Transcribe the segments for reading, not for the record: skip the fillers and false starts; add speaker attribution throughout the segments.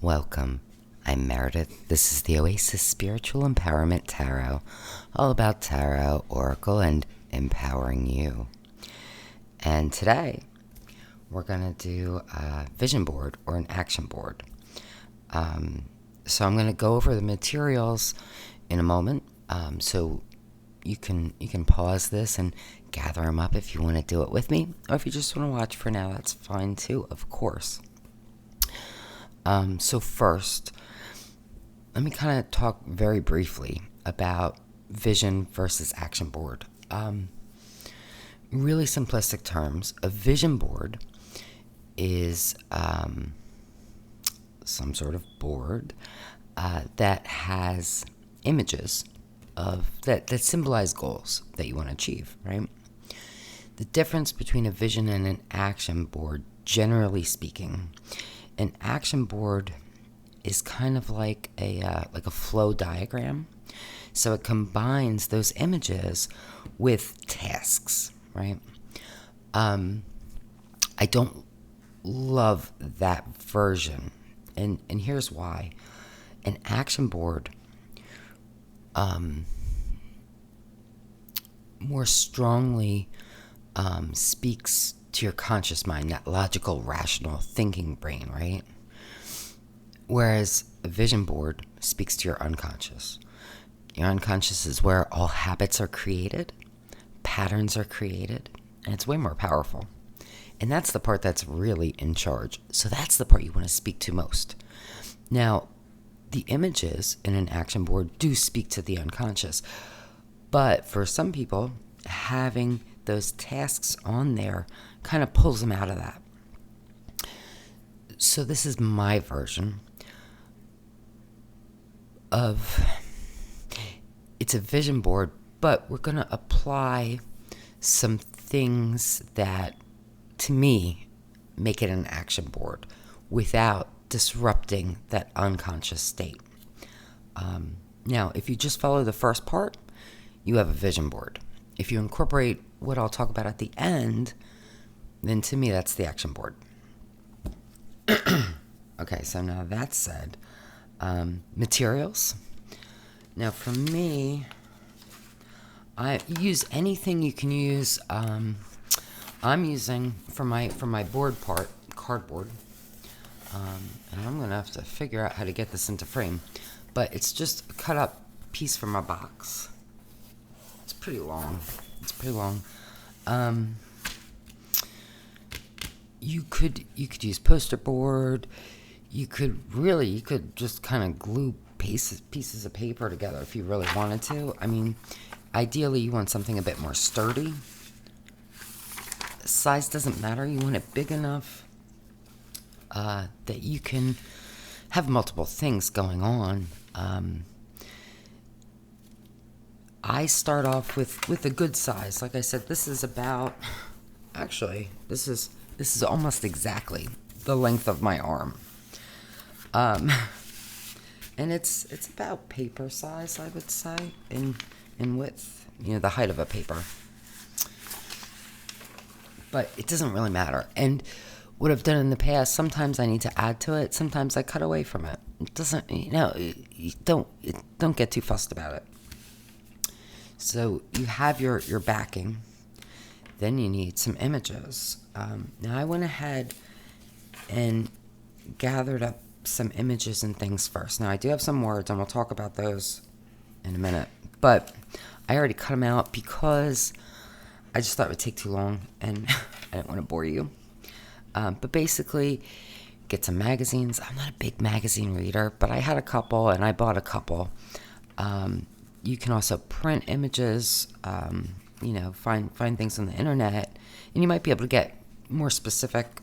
Speaker 1: Welcome. I'm Meredith. This is the Oasis Spiritual Empowerment Tarot, all about tarot, oracle, and empowering you. And today, we're going to do a vision board or an action board. So I'm going to go over the materials in a moment. So you can pause this and gather them up if you want to do it with me, or if you just want to watch for now, that's fine too, of course. So first, let me kind of talk very briefly about vision versus action board. Really simplistic terms, a vision board is some sort of board that has images that symbolize goals that you want to achieve, right? The difference between a vision and an action board, generally speaking, an action board is kind of like a flow diagram. So it combines those images with tasks, right? I don't love that version, and here's why. An action board more strongly speaks to your conscious mind, that logical, rational thinking brain, right? Whereas a vision board speaks to your unconscious. Your unconscious is where all habits are created, patterns are created, and it's way more powerful. And that's the part that's really in charge. So that's the part you want to speak to most. Now, the images in an action board do speak to the unconscious. But for some people, having those tasks on there kind of pulls them out of that. So this is my version of, it's a vision board, but we're going to apply some things that, to me, make it an action board without disrupting that unconscious state. Now, if you just follow the first part, you have a vision board. If you incorporate what I'll talk about at the end, then to me, that's the action board. Okay, so now that said, materials. Now for me, I use anything you can use. I'm using for my board part, cardboard. And I'm going to have to figure out how to get this into frame. But it's just a cut up piece from a box. It's pretty long. You could use poster board. You could just kind of glue pieces of paper together if you really wanted to. I mean, ideally you want something a bit more sturdy. Size doesn't matter. You want it big enough that you can have multiple things going on. I start off with a good size. Like I said, this is about, actually, this is almost exactly the length of my arm. And it's about paper size, I would say, in width, the height of a paper. But it doesn't really matter. And what I've done in the past, sometimes I need to add to it, sometimes I cut away from it. It doesn't, don't get too fussed about it. So you have your backing, then you need some images. Now I went ahead and gathered up some images and things first. Now I do have some words, and we'll talk about those in a minute. But I already cut them out because I just thought it would take too long, and I didn't want to bore you. But basically, get some magazines. I'm not a big magazine reader, but I had a couple, and I bought a couple. You can also print images, find things on the internet, and you might be able to get more specific,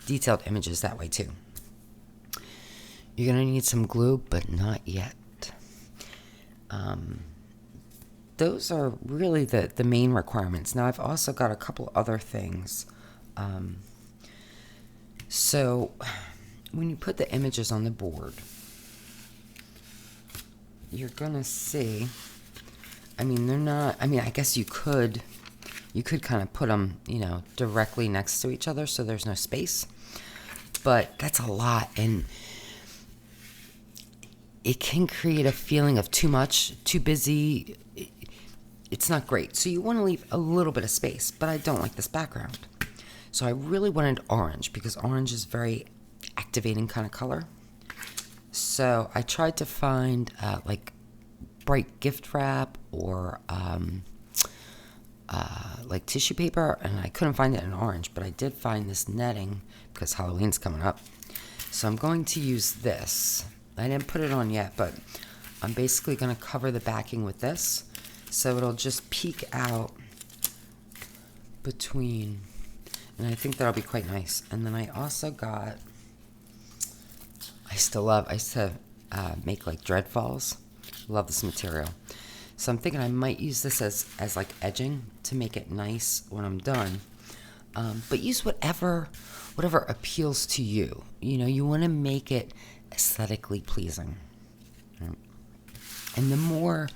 Speaker 1: detailed images that way too. You're going to need some glue, but not yet. Those are really the main requirements. Now, I've also got a couple other things. So, when you put the images on the board, you're going to see, I guess you could kind of put them, directly next to each other so there's no space. But that's a lot, and it can create a feeling of too much, too busy. It's not great. So you want to leave a little bit of space, but I don't like this background. So I really wanted orange because orange is very activating kind of color. So I tried to find like bright gift wrap or like tissue paper, and I couldn't find it in orange, but I did find this netting because Halloween's coming up. So I'm going to use this. I didn't put it on yet, but I'm basically going to cover the backing with this, so it'll just peek out between, and I think that'll be quite nice. And then I also got, I used to make like dreadfalls. Love this material. So I'm thinking I might use this as like edging to make it nice when I'm done. But use whatever appeals to you. You know, you want to make it aesthetically pleasing. Right? And the more,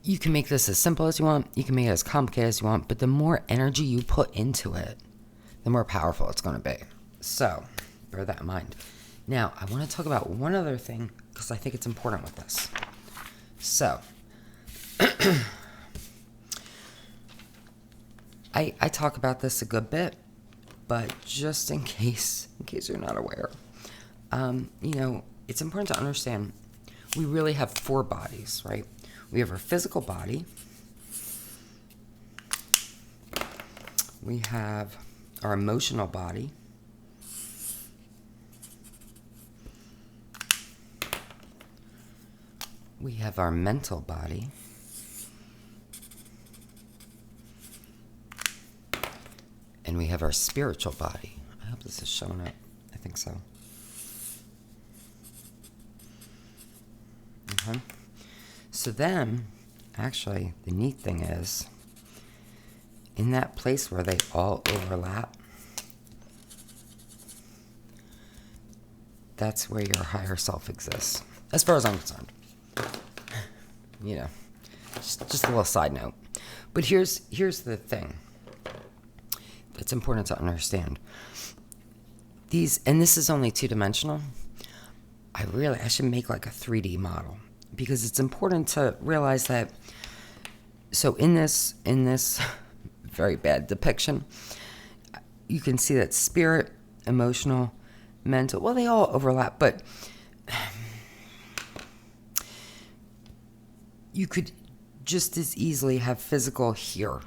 Speaker 1: you can make this as simple as you want, you can make it as complicated as you want, but the more energy you put into it, the more powerful it's going to be. So bear that in mind. Now, I want to talk about one other thing because I think it's important with this. So, I talk about this a good bit, but just in case you're not aware, you know, it's important to understand we really have 4 bodies, right? We have our physical body, we have our emotional body, we have our mental body, and we have our spiritual body. I hope this is showing up. I think so. Okay. So then, actually, the neat thing is, in that place where they all overlap, that's where your higher self exists, as far as I'm concerned. You know, just a little side note. But here's the thing that's important to understand. And this is only 2-dimensional. I should make like a 3D model, because it's important to realize that. So in this very bad depiction, you can see that spirit, emotional, mental, well, they all overlap, but you could just as easily have physical here,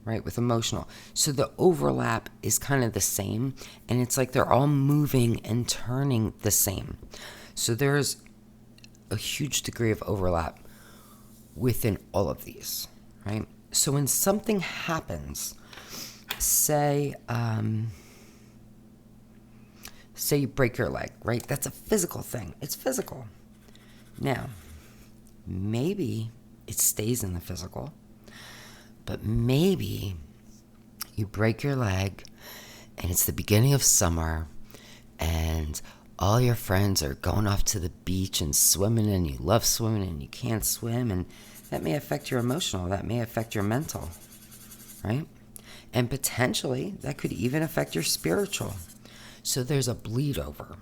Speaker 1: right, with emotional. So the overlap is kind of the same, and it's like they're all moving and turning the same. So there's a huge degree of overlap within all of these, right? So when something happens, say you break your leg, right? That's a physical thing. It's physical. Now, maybe it stays in the physical, but maybe you break your leg and it's the beginning of summer and all your friends are going off to the beach and swimming, and you love swimming and you can't swim, and that may affect your emotional, that may affect your mental, right? And potentially that could even affect your spiritual. So there's a bleed over.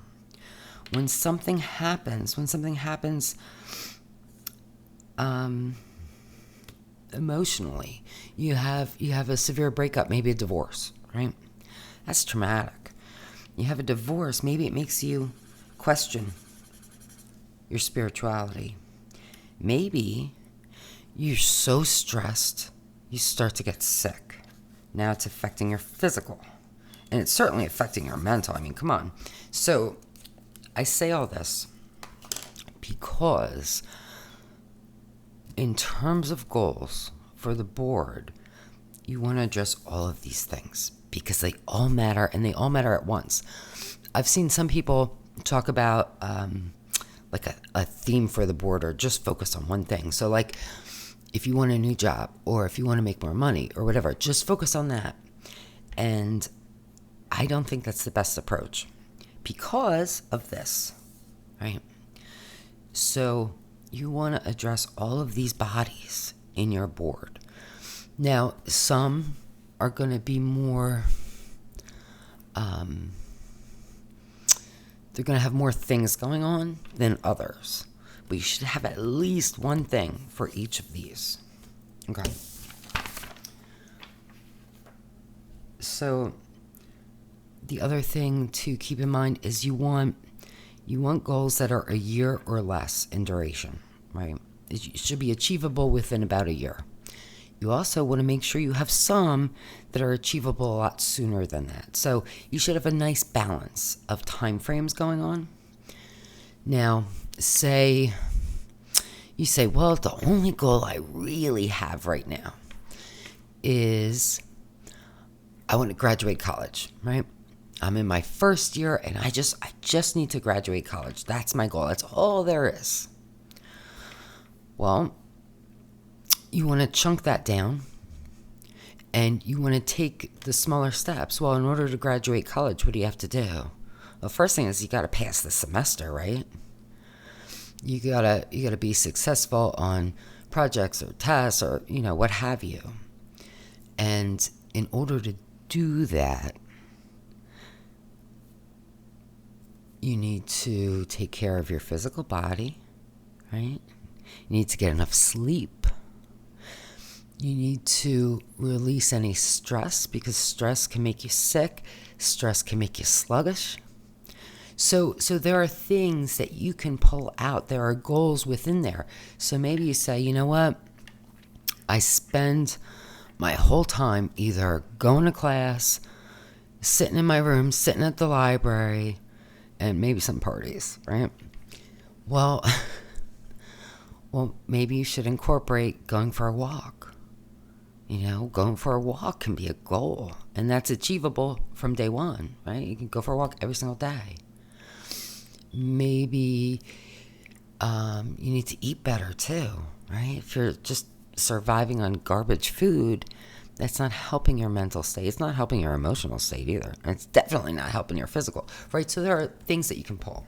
Speaker 1: When something happens emotionally, you have a severe breakup, maybe a divorce, right? That's traumatic. You have a divorce, maybe it makes you question your spirituality. Maybe you're so stressed you start to get sick. Now it's affecting your physical, and it's certainly affecting your mental. I mean, come on. So I say all this because in terms of goals for the board, you want to address all of these things because they all matter, and they all matter at once. I've seen some people talk about like a theme for the board, or just focus on one thing. So like if you want a new job, or if you want to make more money, or whatever, just focus on that. And I don't think that's the best approach because of this, right? So you want to address all of these bodies in your board. Now, some are going to be more They're going to have more things going on than others. But you should have at least one thing for each of these. Okay. So the other thing to keep in mind is you want goals that are a year or less in duration, right? It should be achievable within about a year. You also want to make sure you have some that are achievable a lot sooner than that. So you should have a nice balance of time frames going on. Now, you say, well, the only goal I really have right now is I want to graduate college, right? I'm in my first year and I just need to graduate college. That's my goal. That's all there is. Well, you want to chunk that down and you want to take the smaller steps. Well, in order to graduate college, what do you have to do? Well, first thing is you got to pass the semester, right? You gotta be successful on projects or tests or, what have you. And in order to do that, you need to take care of your physical body, right? You need to get enough sleep. You need to release any stress because stress can make you sick. Stress can make you sluggish. So there are things that you can pull out. There are goals within there. So maybe you say, you know what? I spend my whole time either going to class, sitting in my room, sitting at the library, and maybe some parties, right? Well, maybe you should incorporate going for a walk. Going for a walk can be a goal, and that's achievable from day one, right? You can go for a walk every single day. Maybe you need to eat better too, right? If you're just surviving on garbage food, that's not helping your mental state. It's not helping your emotional state either. And it's definitely not helping your physical, right? So there are things that you can pull.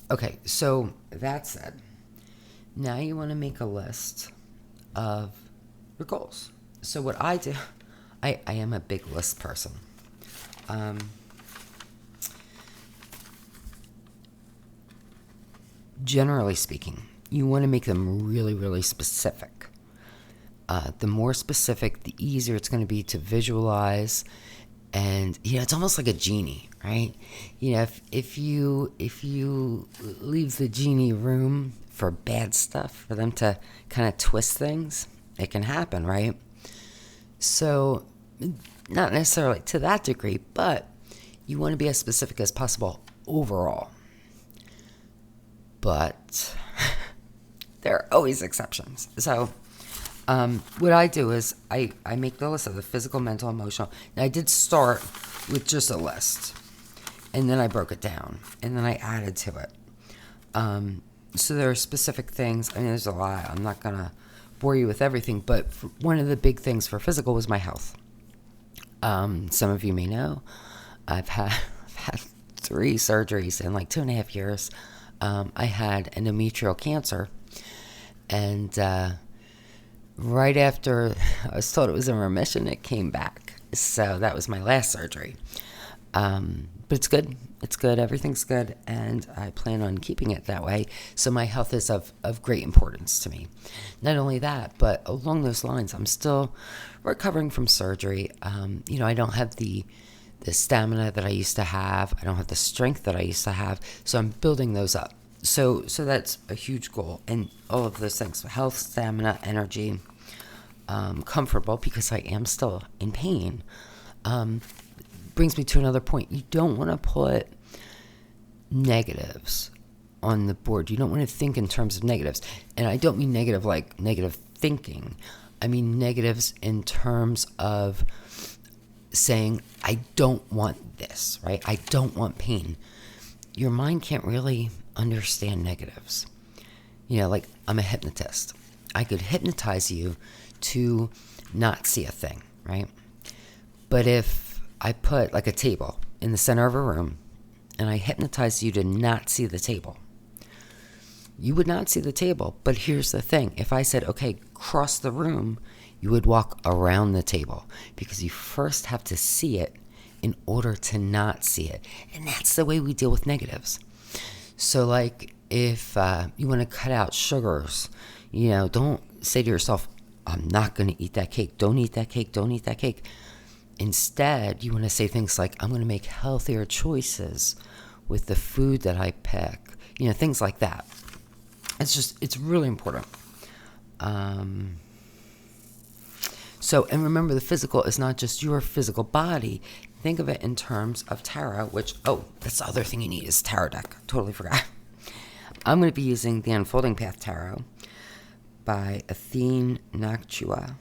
Speaker 1: Okay, so that said, now you want to make a list of your goals. So what I do, I am a big list person. Generally speaking, you want to make them really, really specific. The more specific, the easier it's going to be to visualize. And, it's almost like a genie, right? If you leave the genie room for bad stuff, for them to kind of twist things, it can happen, right? So, not necessarily to that degree, but you want to be as specific as possible overall. But there are always exceptions. So, what I do is I make the list of the physical, mental, emotional. Now, I did start with just a list, and then I broke it down, and then I added to it. So there are specific things. I mean, there's a lot. I'm not going to bore you with everything, but one of the big things for physical was my health. Some of you may know I've had 3 surgeries in like 2.5 years. I had endometrial cancer, and right after I was told it was in remission, it came back. So that was my last surgery. But it's good. It's good. Everything's good. And I plan on keeping it that way. So my health is of great importance to me. Not only that, but along those lines, I'm still recovering from surgery. I don't have the stamina that I used to have. I don't have the strength that I used to have. So I'm building those up. So that's a huge goal. And all of those things, health, stamina, energy, comfortable because I am still in pain. Brings me to another point. You don't want to put negatives on the board. You don't want to think in terms of negatives. And I don't mean negative like negative thinking. I mean negatives in terms of saying, I don't want this, right? I don't want pain. Your mind can't really understand negatives. Like I'm a hypnotist. I could hypnotize you to not see a thing, right? But if I put like a table in the center of a room and I hypnotize you to not see the table, you would not see the table. But here's the thing. If I said, okay, cross the room, you would walk around the table because you first have to see it in order to not see it. And that's the way we deal with negatives. So like if you want to cut out sugars, don't say to yourself, I'm not going to eat that cake. Don't eat that cake. Don't eat that cake. Instead, you want to say things like, I'm going to make healthier choices with the food that I pick. Things like that. It's really important. And remember, the physical is not just your physical body. Think of it in terms of tarot, which, that's the other thing you need is tarot deck. Totally forgot. I'm going to be using the Unfolding Path Tarot by Athene Noctua.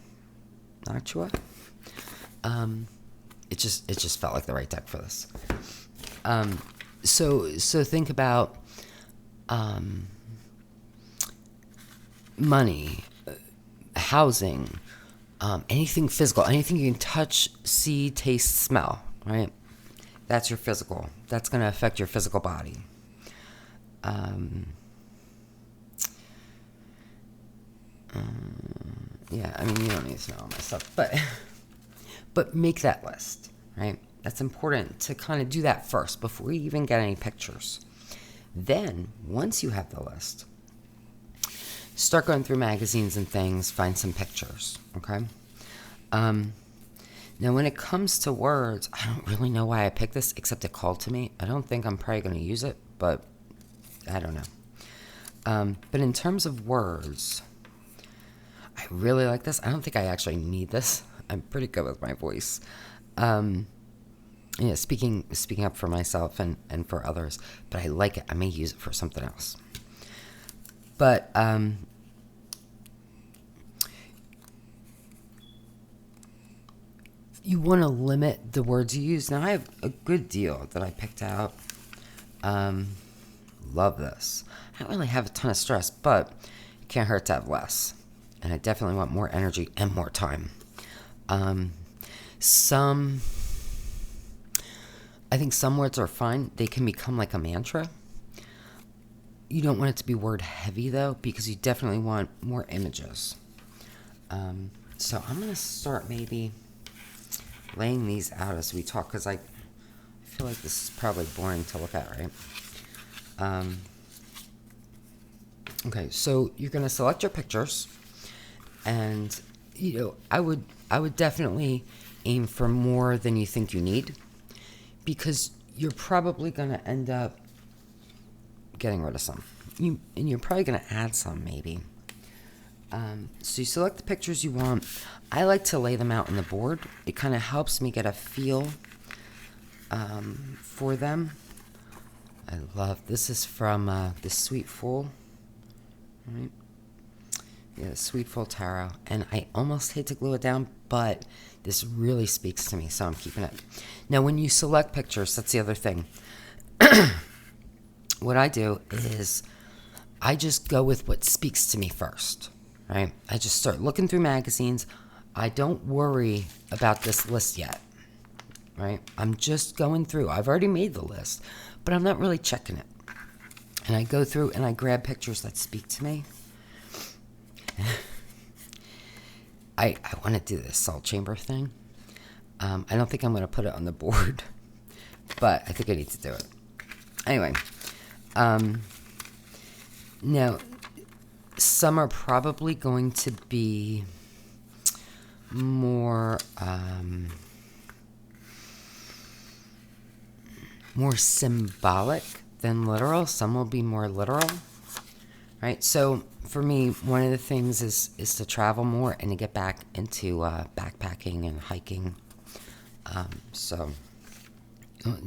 Speaker 1: It just felt like the right deck for this. So think about money, housing, anything physical, anything you can touch, see, taste, smell, right? That's your physical. That's going to affect your physical body. You don't need to know all my stuff, but make that list, right? That's important to kind of do that first before you even get any pictures. Then, once you have the list, start going through magazines and things, find some pictures, okay? Now, when it comes to words, I don't really know why I picked this, except it called to me. I don't think I'm probably going to use it, but I don't know. But in terms of words, I really like this. I don't think I actually need this. I'm pretty good with my voice. Speaking up for myself and for others, but I like it. I may use it for something else. But you want to limit the words you use. Now, I have a good deal that I picked out. Love this. I don't really have a ton of stress, but it can't hurt to have less. And I definitely want more energy and more time. I think some words are fine. They can become like a mantra. You don't want it to be word heavy, though, because you definitely want more images. So I'm going to start maybe laying these out as we talk, because I feel like this is probably boring to look at, right? Okay, so you're going to select your pictures, and, I would definitely aim for more than you think you need, because you're probably going to end up getting rid of some. And you're probably going to add some, maybe. So you select the pictures you want. I like to lay them out on the board. It kind of helps me get a feel for them. I love, this is from the Sweet Fool. Right? Yeah, Sweet Fool Tarot. And I almost hate to glue it down, but this really speaks to me, so I'm keeping it. Now, when you select pictures, that's the other thing. What I do is I just go with what speaks to me first, right? I just start looking through magazines. I don't worry about this list yet, right? I'm just going through. I've already made the list, but I'm not really checking it. And I go through and I grab pictures that speak to me. I want to do this salt chamber thing. I don't think I'm going to put it on the board, but I think I need to do it. Anyway, now, some are probably going to be more symbolic than literal. Some will be more literal, right? So for me, one of the things is to travel more and to get back into backpacking and hiking. So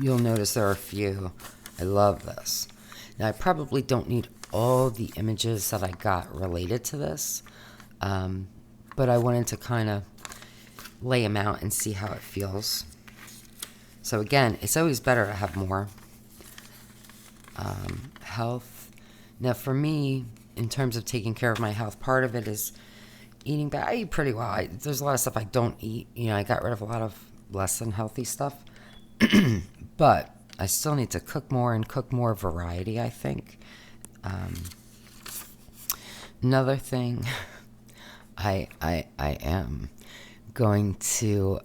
Speaker 1: you'll notice there are a few. I love this. Now, I probably don't need all the images that I got related to this, but I wanted to kind of lay them out and see how it feels. So again, it's always better to have more. Health. Now, for me, in terms of taking care of my health, part of it is eating better. I eat pretty well. There's a lot of stuff I don't eat. I got rid of a lot of less than healthy stuff. But I still need to cook more and cook more variety, I think. Another thing, I am going to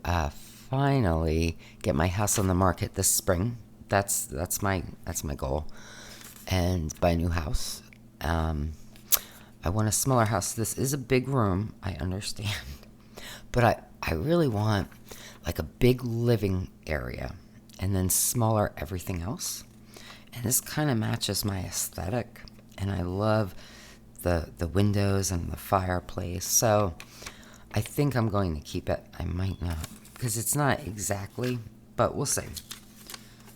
Speaker 1: finally get my house on the market this spring. That's my goal, and buy a new house. I want a smaller house. This is a big room, I understand, but I really want like a big living area and then smaller everything else. And this kind of matches my aesthetic, and I love the windows and the fireplace. So I think I'm going to keep it. I might not, because it's not exactly, but we'll see.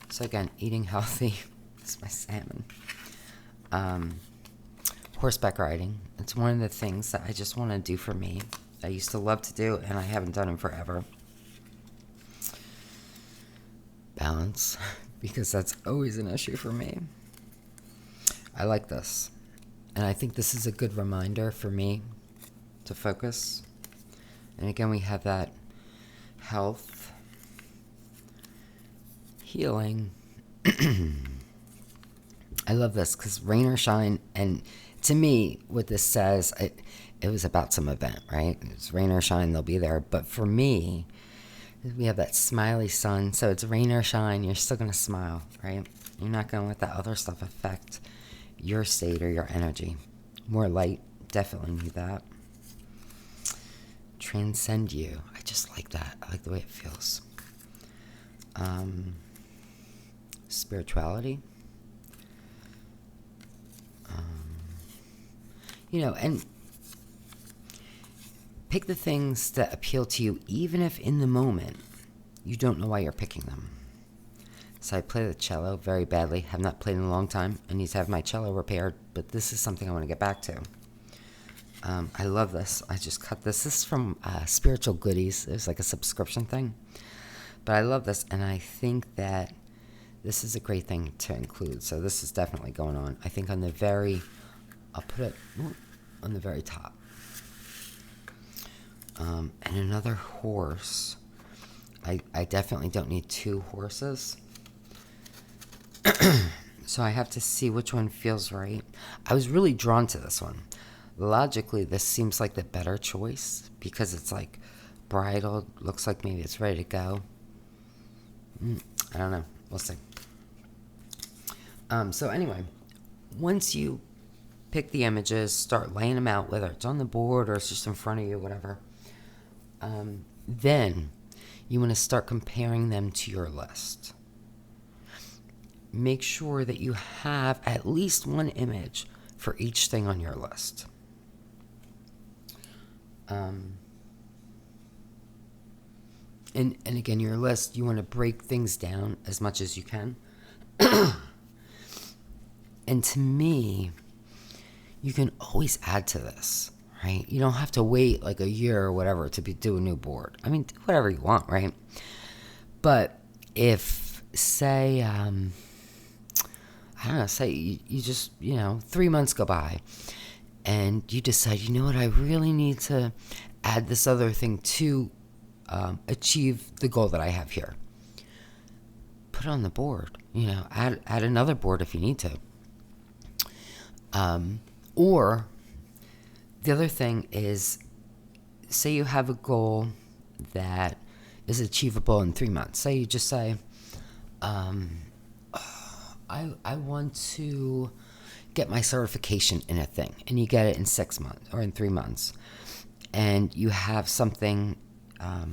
Speaker 1: So again, eating healthy. This is my salmon. Horseback riding. It's one of the things that I just want to do for me. I used to love to do, and I haven't done it forever. Balance, because that's always an issue for me. I like this. And I think this is a good reminder for me to focus. And again, we have that health, healing. I love this because rain or shine. And to me, what this says, it was about some event, right? It's rain or shine, they'll be there. But for me, we have that smiley sun. So it's rain or shine, you're still going to smile, right? You're not going to let that other stuff affect your state or your energy. More light, definitely need that. Transcend you. I just like that. I like the way it feels. Spirituality. And pick the things that appeal to you, even if in the moment you don't know why you're picking them. So I play the cello very badly. Have not played in a long time. I need to have my cello repaired, but this is something I want to get back to. I love this. I just cut this. This is from Spiritual Goodies. It was like a subscription thing. But I love this, and I think that this is a great thing to include. So this is definitely going on. I think I'll put it on the very top. And another horse. I definitely don't need two horses. So I have to see which one feels right. I was really drawn to this one. Logically, this seems like the better choice because it's like bridled. Looks like maybe it's ready to go. I don't know. We'll see. So anyway, once you pick the images, start laying them out, whether it's on the board or it's just in front of you, whatever. Then you want to start comparing them to your list. Make sure that you have at least one image for each thing on your list. And again, your list, you want to break things down as much as you can. And to me, you can always add to this, right? You don't have to wait like a year or whatever to do a new board. I mean, do whatever you want, right? But if, say, I don't know, say you just, 3 months go by and you decide, you know what, I really need to add this other thing to achieve the goal that I have here. Put it on the board, add another board if you need to. Or the other thing is, say you have a goal that is achievable in 3 months. Say you just say, I want to get my certification in a thing, and you get it in 6 months or in 3 months, and you have something, I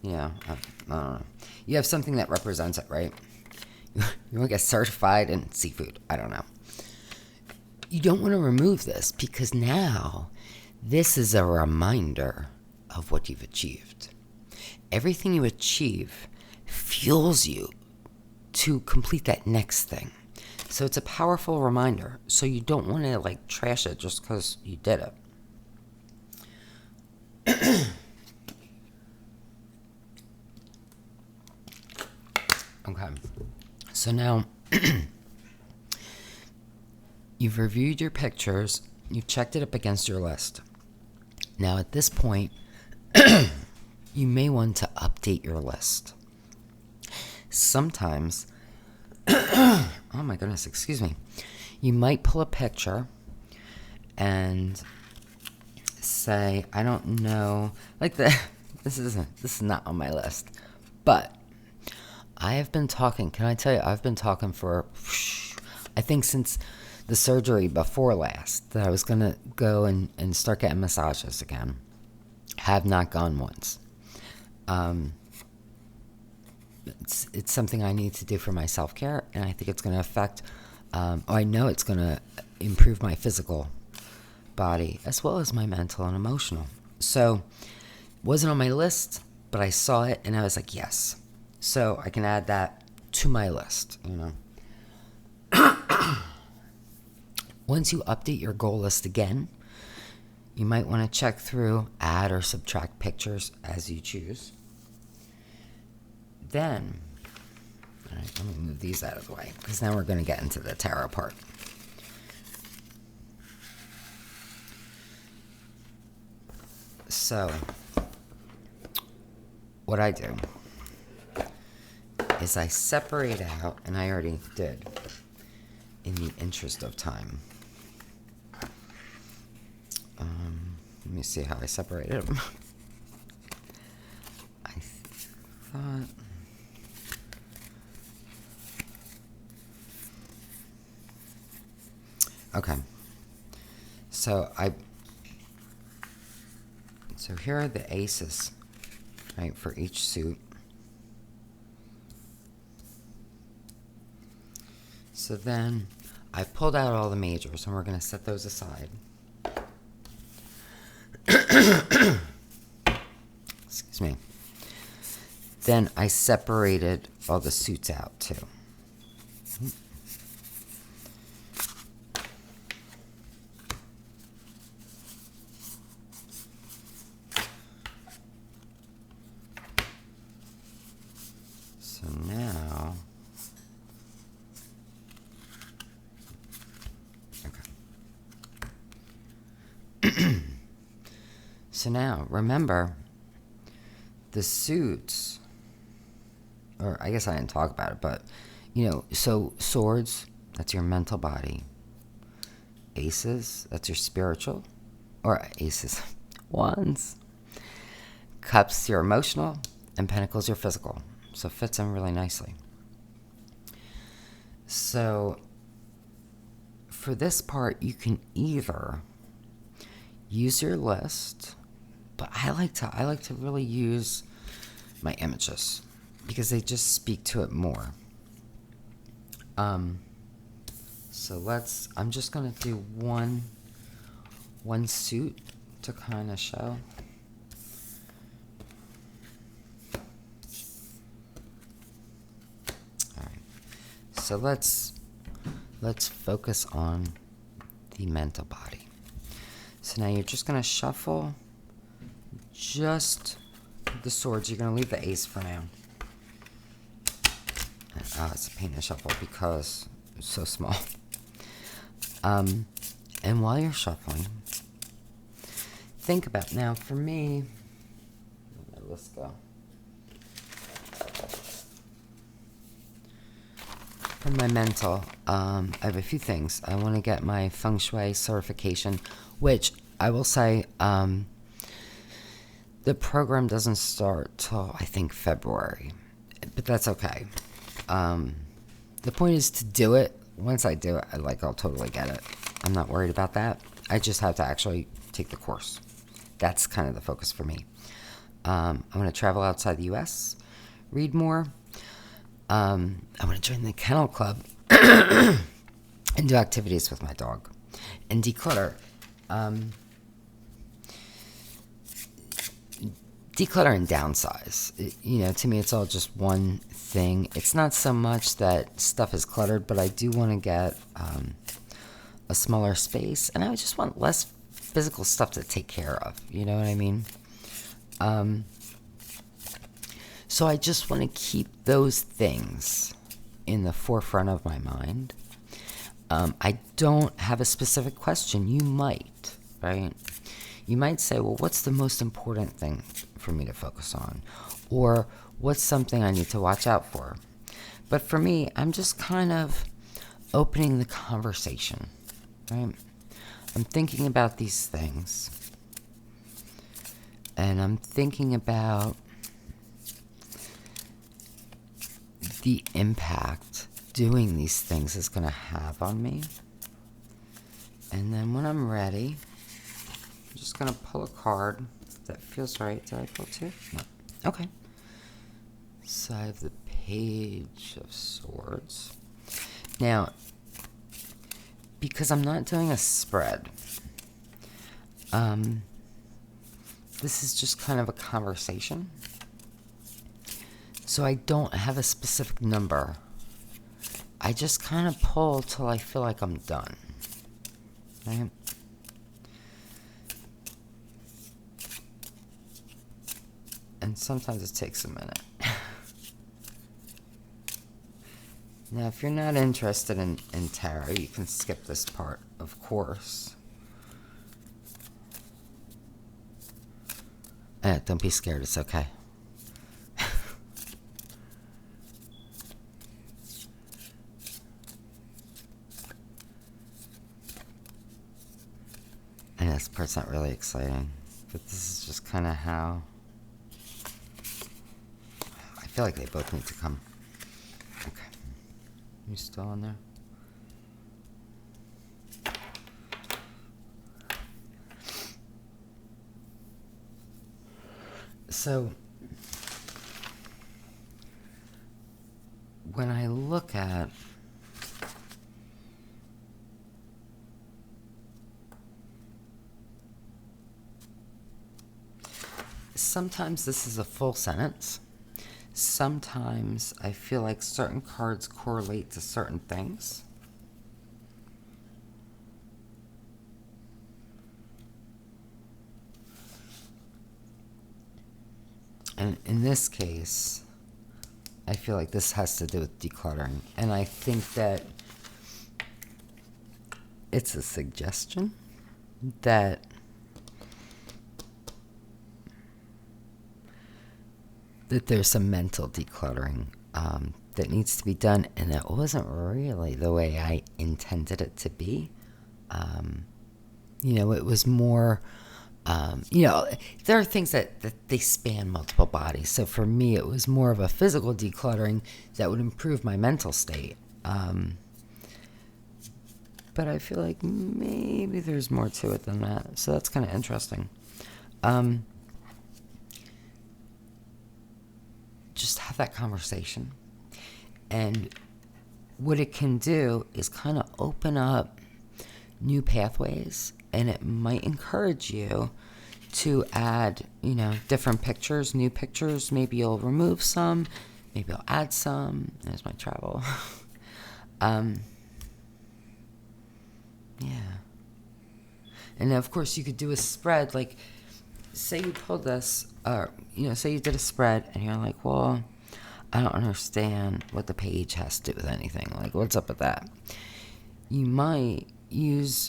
Speaker 1: don't know, you have something that represents it, right? You want to get certified in seafood. I don't know. You don't want to remove this because now this is a reminder of what you've achieved. Everything you achieve fuels you to complete that next thing. So it's a powerful reminder. So you don't want to trash it just because you did it. Okay. So now you've reviewed your pictures. You've checked it up against your list. Now at this point, you may want to update your list. Sometimes, oh my goodness, excuse me. You might pull a picture and say, I don't know, like the This is not on my list. But I have been talking. Can I tell you? I've been talking for, I think since the surgery before last, that I was gonna go and start getting massages again. Have not gone once. It's something I need to do for my self-care, and I think it's going to affect, I know it's going to improve my physical body as well as my mental and emotional. So, wasn't on my list, but I saw it and I was like, yes. So I can add that to my list, Once you update your goal list again, you might want to check through, add or subtract pictures as you choose. Then, all right, let me move these out of the way, because now we're going to get into the tarot part. So, what I do is I separate out, and I already did, in the interest of time. Let me see how I separated them. I thought... Okay, so here are the aces, right, for each suit. So then I pulled out all the majors, and we're going to set those aside. Excuse me. Then I separated all the suits out too. So now, okay. So now, remember, the suits, or I guess I didn't talk about it, but, so swords, that's your mental body. Aces, that's your spiritual, or aces, wands. Cups, your emotional, and pentacles, your physical. So it fits in really nicely. So for this part, you can either use your list, but I like to really use my images because they just speak to it more. So I'm just gonna do one suit to kind of show. So let's focus on the mental body. So now you're just going to shuffle just the swords. You're going to leave the ace for now. It's a pain to shuffle because it's so small. And while you're shuffling, think about, now for me, let's go. For my mental, I have a few things. I want to get my feng shui certification, which I will say, the program doesn't start till I think February, but that's okay. The point is to do it. Once I do it, I'll totally get it. I'm not worried about that. I just have to actually take the course. That's kind of the focus for me. I want to travel outside the U.S., read more. I want to join the kennel club and do activities with my dog and declutter. Declutter and downsize. To me, it's all just one thing. It's not so much that stuff is cluttered, but I do want to get a smaller space, and I just want less physical stuff to take care of. You know what I mean? So I just want to keep those things in the forefront of my mind. I don't have a specific question. You might, right? You might say, well, what's the most important thing for me to focus on? Or what's something I need to watch out for? But for me, I'm just kind of opening the conversation, right? I'm thinking about these things. And I'm thinking about the impact doing these things is going to have on me. And then when I'm ready, I'm just going to pull a card that feels right. Did I pull two? No. Okay. So I have the Page of Swords. Now, because I'm not doing a spread, this is just kind of a conversation. So I don't have a specific number. I just kind of pull till I feel like I'm done. Right? And sometimes it takes a minute. Now, if you're not interested in tarot, you can skip this part, of course. Don't be scared, it's okay. And this part's not really exciting, but this is just kind of how I feel like they both need to come. Okay. You still on there? So, when I look at sometimes this is a full sentence. Sometimes I feel like certain cards correlate to certain things. And in this case, I feel like this has to do with decluttering. And I think that it's a suggestion that there's some mental decluttering that needs to be done, and that wasn't really the way I intended it to be. It was more, there are things that they span multiple bodies. So for me, it was more of a physical decluttering that would improve my mental state. But I feel like maybe there's more to it than that. So that's kind of interesting. Just have that conversation. And what it can do is kind of open up new pathways, and it might encourage you to add, different pictures, new pictures. Maybe you'll remove some, maybe I'll add some. There's my travel. Yeah. And of course you could do a spread, like say you pulled this, or, say you did a spread and you're like, well, I don't understand what the page has to do with anything. Like, what's up with that? You might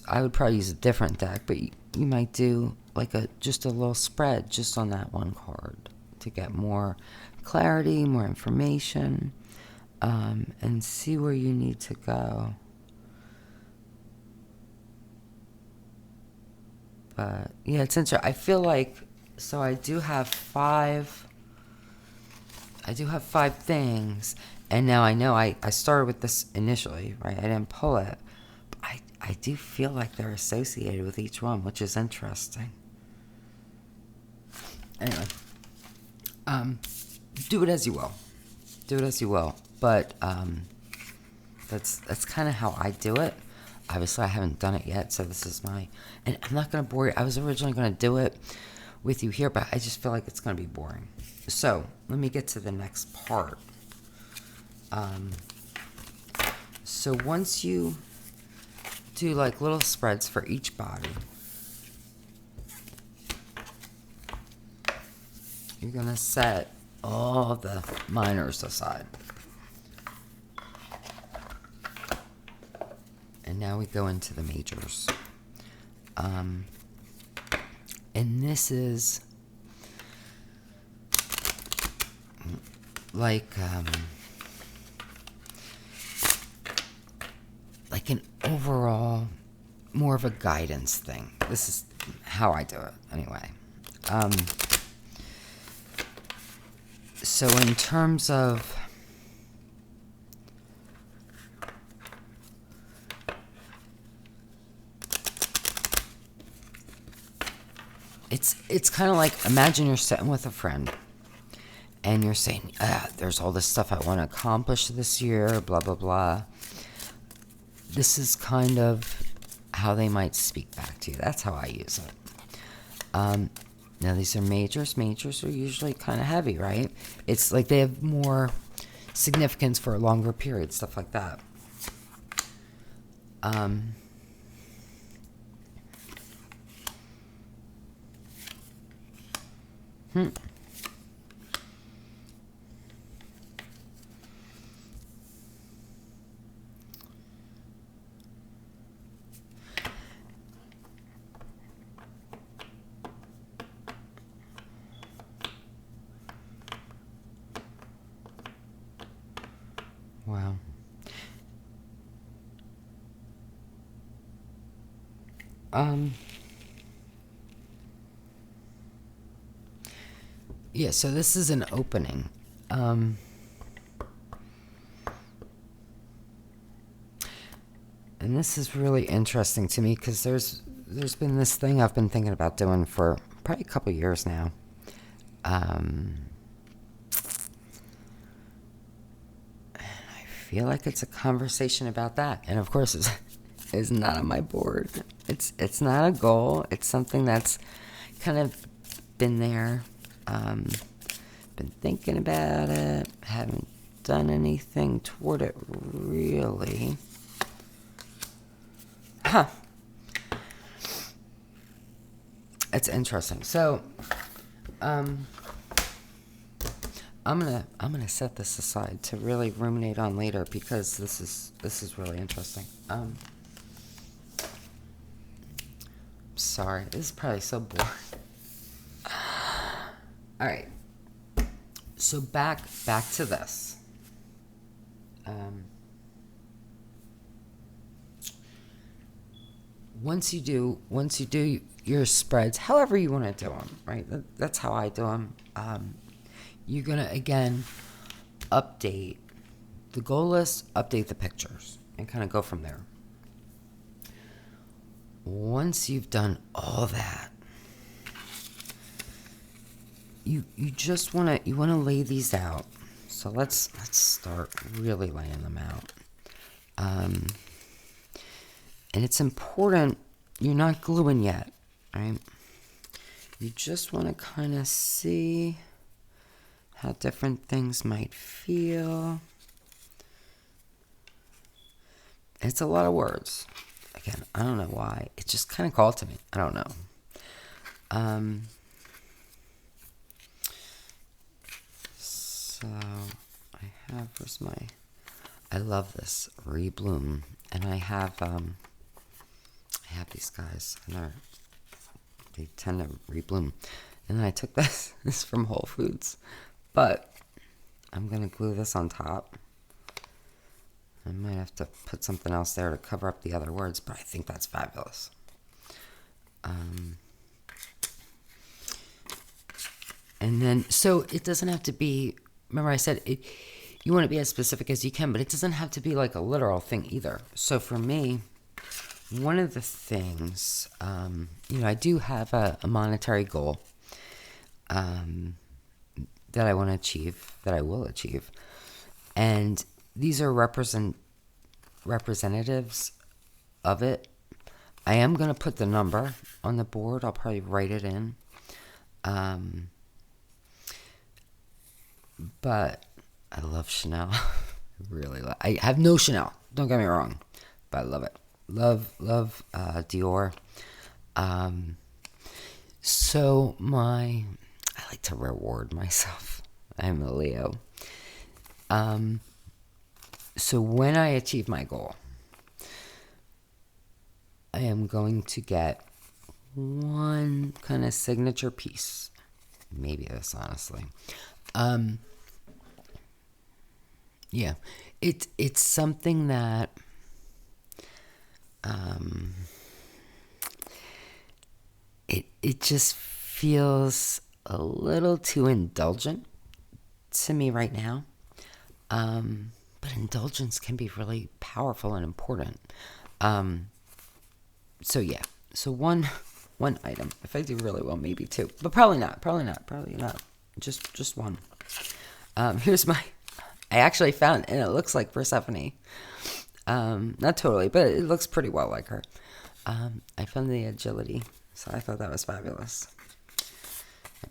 Speaker 1: I would probably use a different deck, but you might do like just a little spread just on that one card to get more clarity, more information, and see where you need to go. But yeah, it's interesting. I feel like, so I do have five things, and now I know I started with this initially, right? I didn't pull it, but I do feel like they're associated with each one, which is interesting. Anyway, do it as you will. But that's kind of how I do it. Obviously, I haven't done it yet, so this is and I'm not going to bore you. I was originally going to do it with you here, but I just feel like it's going to be boring. So, let me get to the next part. So once you do like little spreads for each body, you're going to set all the minors aside. And now we go into the majors. And this is like an overall, more of a guidance thing. This is how I do it, anyway. So in terms of it's kind of like, imagine you're sitting with a friend and you're saying, there's all this stuff I want to accomplish this year, blah blah blah. This is kind of how they might speak back to you. That's how I use it. Now these are majors. Majors are usually kind of heavy, right? It's like they have more significance for a longer period, stuff like that. Wow. Yeah, so this is an opening. And this is really interesting to me because there's been this thing I've been thinking about doing for probably a couple years now. And I feel like it's a conversation about that. And of course, it's not on my board. It's not a goal. It's something that's kind of been there. Been thinking about it. Haven't done anything toward it really. Huh. It's interesting. So, I'm gonna set this aside to really ruminate on later because this is really interesting. Sorry, this is probably so boring. All right. So back to this. Once you do your spreads, however you want to do them, right? That's how I do them. You're gonna again update the goal list, update the pictures, and kind of go from there. Once you've done all that, you just wanna lay these out. So let's start really laying them out. And it's important, you're not gluing yet, right? You just want to kind of see how different things might feel. It's a lot of words. Again, I don't know why. It just kind of called to me. I don't know. So I have, I love this rebloom, and I have these guys, and they tend to rebloom. And then I took this from Whole Foods, but I'm gonna glue this on top. I might have to put something else there to cover up the other words, but I think that's fabulous. And then, so it doesn't have to be, remember I said, you want to be as specific as you can, but it doesn't have to be like a literal thing either. So for me, one of the things, I do have a monetary goal that I want to achieve, that I will achieve. And these are representatives of it. I am going to put the number on the board. I'll probably write it in. But I love Chanel. I have no Chanel. Don't get me wrong. But I love it. Love Dior. So I like to reward myself. I'm a Leo. So when I achieve my goal, I am going to get one kind of signature piece. Maybe this, honestly. Yeah, it's something that it just feels a little too indulgent to me right now. But indulgence can be really powerful and important. So yeah, so one item. If I do really well, maybe two, but probably not. Just one. Here's my. I actually found, and it looks like Persephone. Not totally, but it looks pretty well like her. I found the agility, so I thought that was fabulous.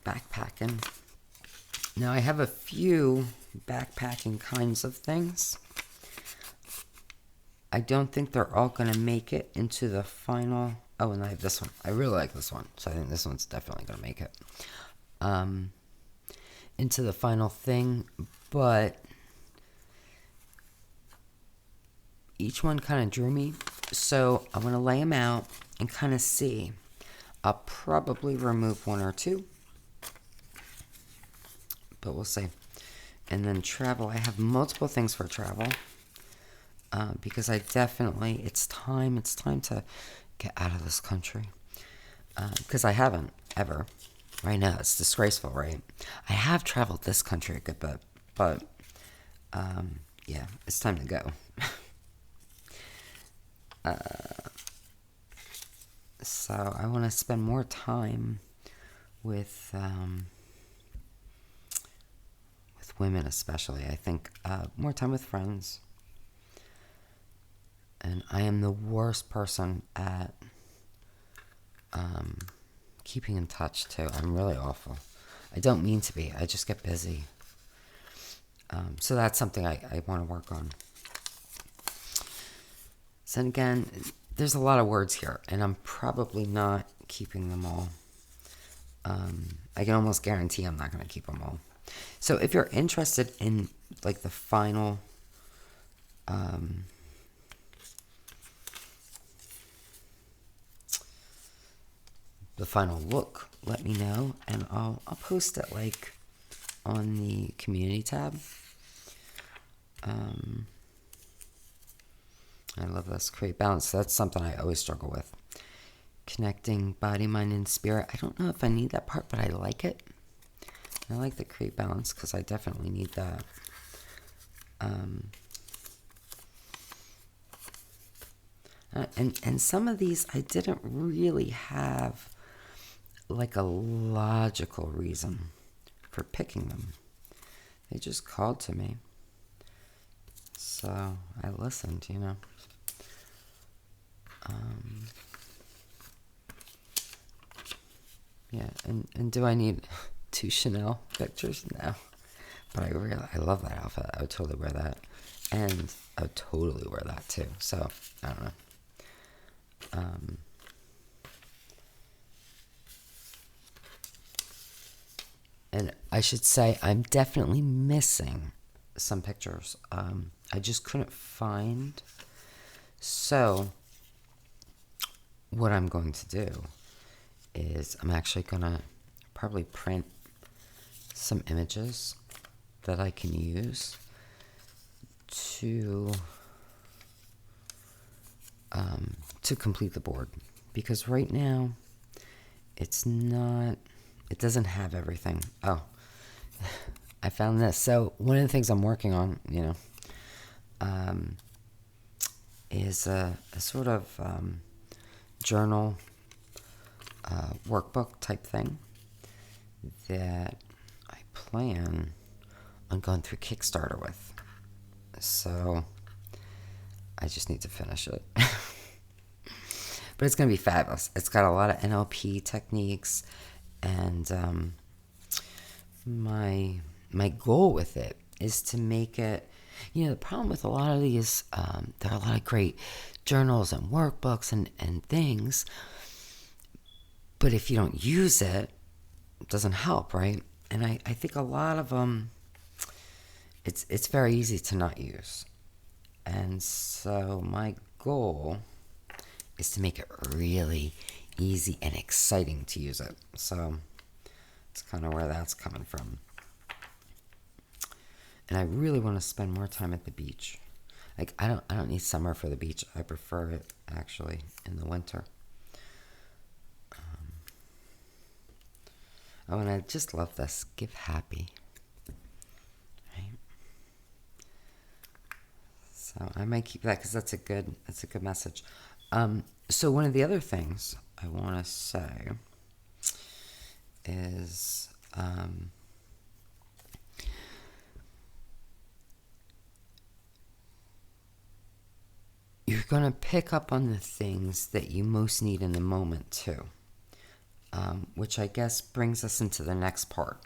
Speaker 1: Backpacking. Now I have a few backpacking kinds of things. I don't think they're all going to make it into the final. Oh, and I have this one. I really like this one, so I think this one's definitely going to make it into the final thing. But each one kind of drew me, so I'm going to lay them out and kind of see. I'll probably remove one or two, but we'll see. And then travel. I have multiple things for travel. Because I definitely, it's time to get out of this country. Because I haven't ever. Right now, it's disgraceful, right? I have traveled this country a good bit, but yeah, it's time to go. So I want to spend more time with women, especially. I think more time with friends. And I am the worst person at keeping in touch, too. I'm really awful. I don't mean to be. I just get busy. So that's something I want to work on. So again, there's a lot of words here, and I'm probably not keeping them all. I can almost guarantee I'm not going to keep them all. So if you're interested in, like, the final... the final look, let me know, and I'll post it like on the community tab. I love this, create balance. That's something I always struggle with, connecting body, mind, and spirit. I don't know if I need that part, but I like it. I like the create balance because I definitely need that. And some of these I didn't really have like a logical reason for picking them. They just called to me. So I listened, you know. Yeah, and do I need 2 Chanel pictures? No. But I love that outfit. I would totally wear that. And I would totally wear that too. So, I don't know. And I should say I'm definitely missing some pictures. I just couldn't find. So what I'm going to do is I'm actually going to probably print some images that I can use to complete the board. Because right now it doesn't have everything. Oh, I found this. So one of the things I'm working on, is a sort of journal workbook type thing that I plan on going through Kickstarter with. So I just need to finish it. But it's going to be fabulous. It's got a lot of NLP techniques, and my goal with it is to make it, the problem with a lot of these, there are a lot of great journals and workbooks and things, but if you don't use it, it doesn't help, right? And I think a lot of them, it's very easy to not use. And so my goal is to make it really easy and exciting to use it. So it's kind of where that's coming from. And I really want to spend more time at the beach. Like I don't need summer for the beach. I prefer it actually in the winter. Oh, and I just love this. Give happy. So I might keep that because that's a good message. So one of the other things I want to say is you're going to pick up on the things that you most need in the moment too, which I guess brings us into the next part.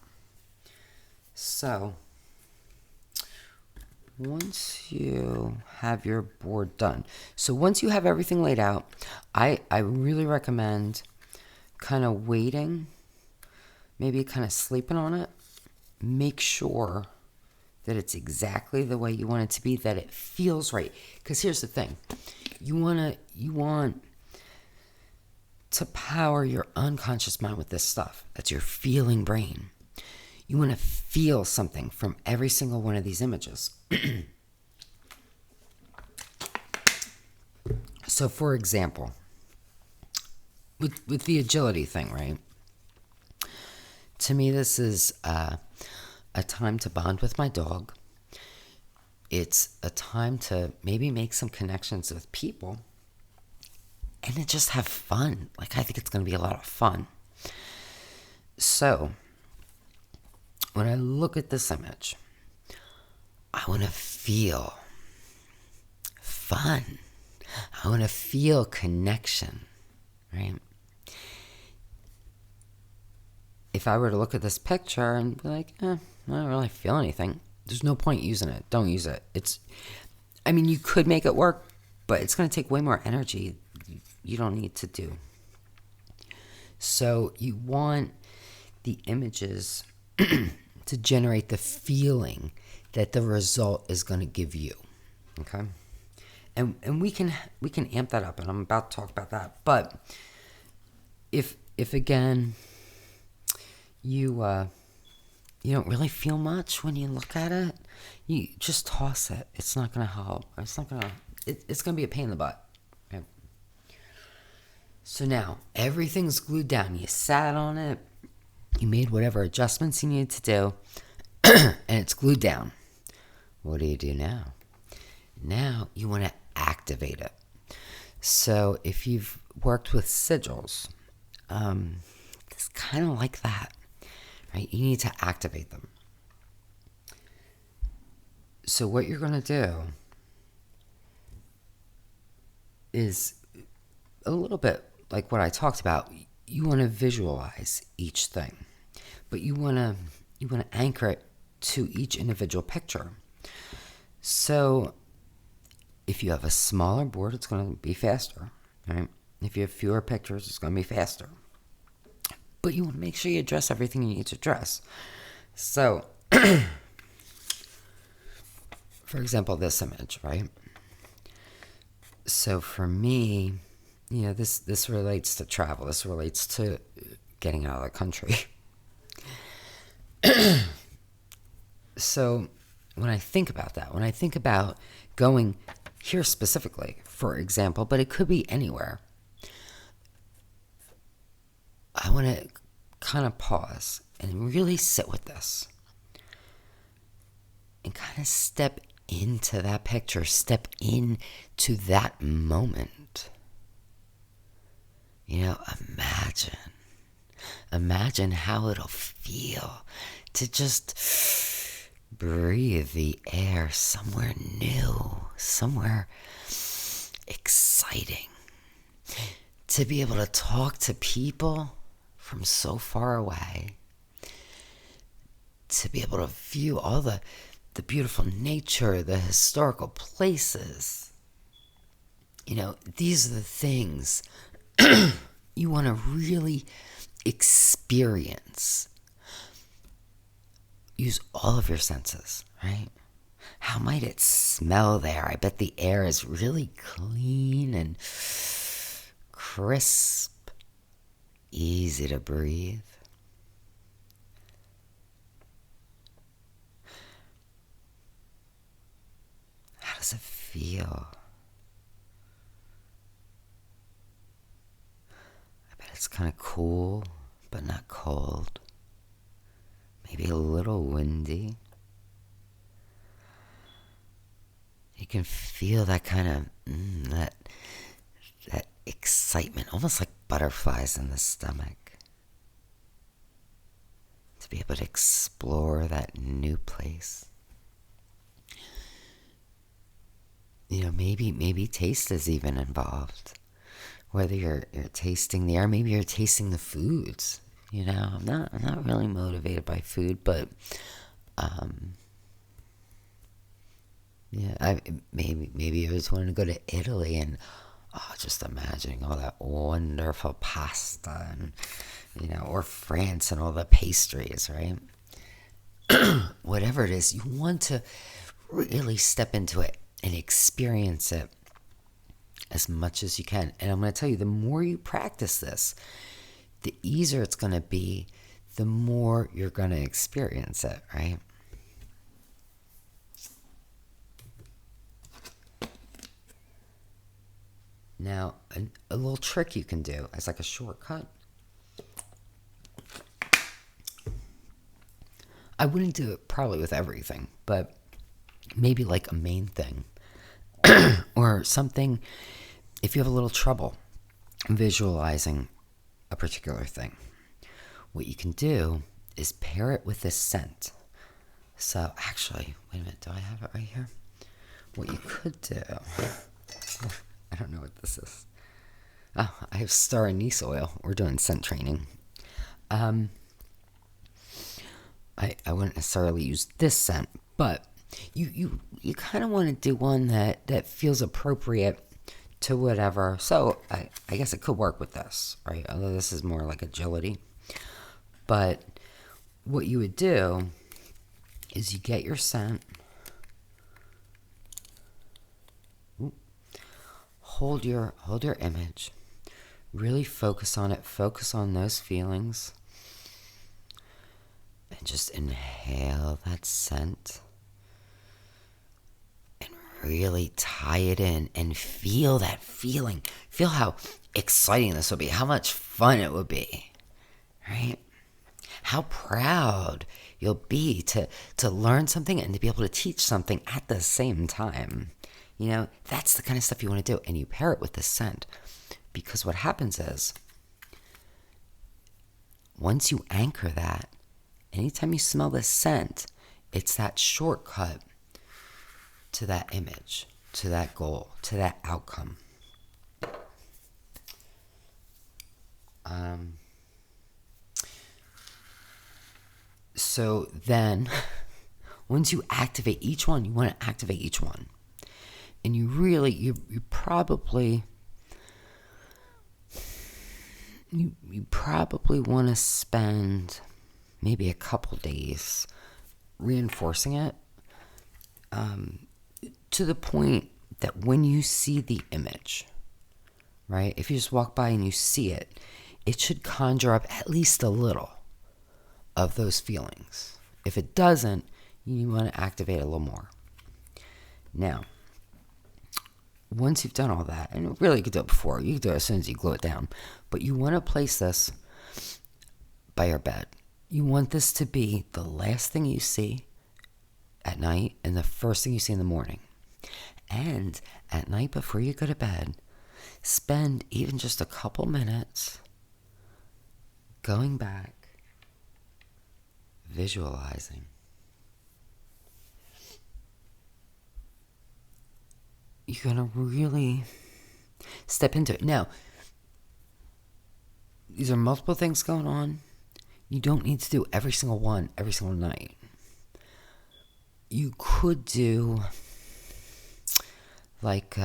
Speaker 1: So once you have your board done, so once you have everything laid out, I really recommend kind of waiting, maybe kind of sleeping on it. Make sure that it's exactly the way you want it to be, that it feels right. Because here's the thing. You want to power your unconscious mind with this stuff. That's your feeling brain. You want to feel something from every single one of these images. So, for example, with the agility thing, right? To me, this is a time to bond with my dog. It's a time to maybe make some connections with people and to just have fun. Like, I think it's going to be a lot of fun. So, when I look at this image, I want to feel fun. I want to feel connection, right? If I were to look at this picture and be like, I don't really feel anything, there's no point using it. Don't use it. You could make it work, but it's going to take way more energy you don't need to do. So you want the images to generate the feeling that the result is going to give you. Okay? And we can amp that up, and I'm about to talk about that. But if again you don't really feel much when you look at it, you just toss it. It's not going to help. It's going to be a pain in the butt. Right? So now everything's glued down. You sat on it. You made whatever adjustments you needed to do, and it's glued down. What do you do now? Now you want to activate it. So if you've worked with sigils, it's kind of like that, right? You need to activate them. So what you're going to do is a little bit like what I talked about. You want to visualize each thing, but you want to anchor it to each individual picture. So if you have a smaller board, it's going to be faster, right? If you have fewer pictures, it's going to be faster. But you want to make sure you address everything you need to address. So, for example, this image, right? So for me, this relates to travel. This relates to getting out of the country. So when I think about that, when I think about going here specifically, for example, but it could be anywhere, I want to kind of pause and really sit with this and kind of step into that picture, step into that moment. Imagine how it'll feel to just breathe the air somewhere new, somewhere exciting. To be able to talk to people from so far away. To be able to view all the beautiful nature, the historical places. These are the things you want to really experience. Use all of your senses, right? How might it smell there? I bet the air is really clean and crisp, easy to breathe. How does it feel? I bet it's kind of cool, but not cold. Maybe a little windy. You can feel that kind of that excitement, almost like butterflies in the stomach, to be able to explore that new place. Maybe taste is even involved. Whether you're tasting the air, maybe you're tasting the foods. I'm not really motivated by food, but maybe I just wanted to go to Italy and just imagining all that wonderful pasta and or France and all the pastries, right? Whatever it is, you want to really step into it and experience it as much as you can. And I'm going to tell you, the more you practice this, the easier it's going to be, the more you're going to experience it, right? Now, a little trick you can do as like a shortcut. I wouldn't do it probably with everything, but maybe like a main thing or something. If you have a little trouble visualizing a particular thing, what you can do is pair it with a scent. So actually, wait a minute, do I have it right here? What you could do, I don't know what this is. Oh, I have star anise oil. We're doing scent training. I wouldn't necessarily use this scent, but you kind of want to do one that feels appropriate to whatever. So I guess it could work with this, right? Although this is more like agility. But what you would do is you get your scent, hold your image, really focus on it, focus on those feelings, and just inhale that scent and really tie it in and feel that feeling. Feel how exciting this would be, how much fun it would be, right? How proud you'll be to learn something and to be able to teach something at the same time. That's the kind of stuff you want to do. And you pair it with the scent. Because what happens is, once you anchor that, anytime you smell the scent, it's that shortcut to that image, to that goal, to that outcome. So then, once you activate each one, you want to activate each one. And you probably want to spend maybe a couple days reinforcing it to the point that when you see the image, right? If you just walk by and you see it, it should conjure up at least a little of those feelings. If it doesn't, you want to activate a little more. Now, once you've done all that, and really you could do it before, you could do it as soon as you glue it down, but you want to place this by your bed. You want this to be the last thing you see at night and the first thing you see in the morning. And at night before you go to bed, spend even just a couple minutes going back, visualizing. You're going to really step into it. Now, these are multiple things going on. You don't need to do every single one every single night. You could do like,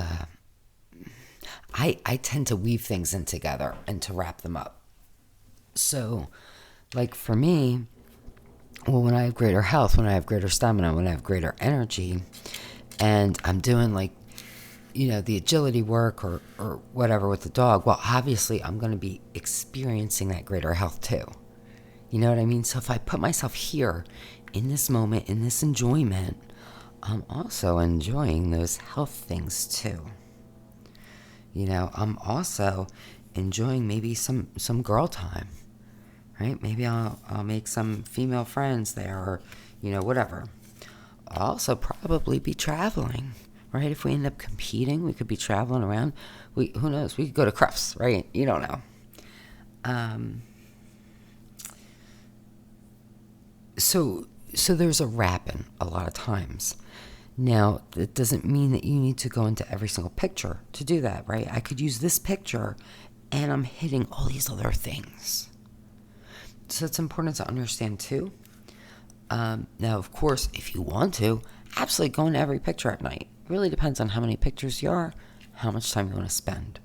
Speaker 1: I tend to weave things in together and to wrap them up. So, like for me, well, when I have greater health, when I have greater stamina, when I have greater energy, and I'm doing like, the agility work or whatever with the dog, well, obviously I'm going to be experiencing that greater health too. You know what I mean? So if I put myself here in this moment, in this enjoyment, I'm also enjoying those health things too. I'm also enjoying maybe some girl time, right? Maybe I'll make some female friends there or, whatever. I'll also probably be traveling, right? If we end up competing, we could be traveling around. Who knows? We could go to Crufts, right? You don't know. So there's a wrap-in a lot of times. Now, that doesn't mean that you need to go into every single picture to do that, right? I could use this picture and I'm hitting all these other things. So it's important to understand too. Now, of course, if you want to, absolutely go into every picture at night. It really depends on how many pictures you are, how much time you want to spend.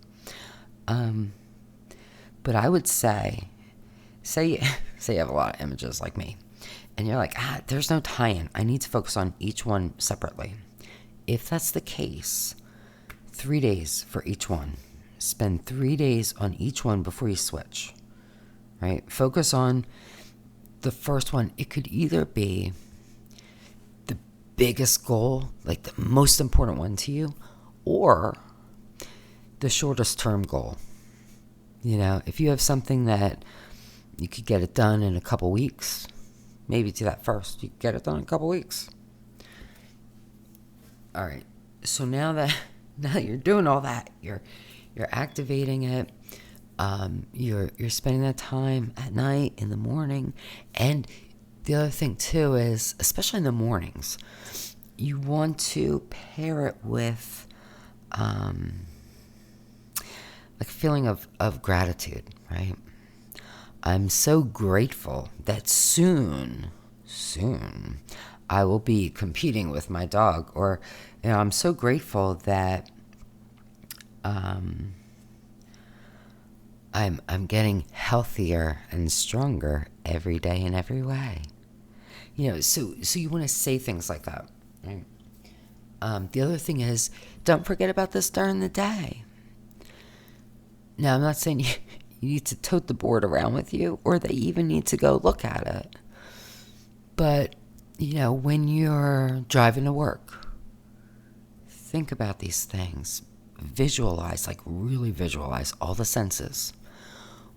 Speaker 1: But I would say you have a lot of images like me, and you're like, there's no tie-in. I need to focus on each one separately. If that's the case, 3 days for each one. Spend 3 days on each one before you switch, right? Focus on the first one. It could either be the biggest goal, like the most important one to you, or the shortest term goal. You know, if you have something that you could get it done in a couple weeks, maybe do that first. You could get it done in a couple weeks. All right. So now that you're doing all that, you're activating it. You're spending that time at night, in the morning, and the other thing too is, especially in the mornings, you want to pair it with like a feeling of gratitude, right? I'm so grateful that soon I will be competing with my dog, or I'm so grateful that I'm getting healthier and stronger every day in every way. So you want to say things like that, right? The other thing is, don't forget about this during the day. Now, I'm not saying you need to tote the board around with you, or that you even need to go look at it. But, when you're driving to work, think about these things. Visualize, like really visualize all the senses.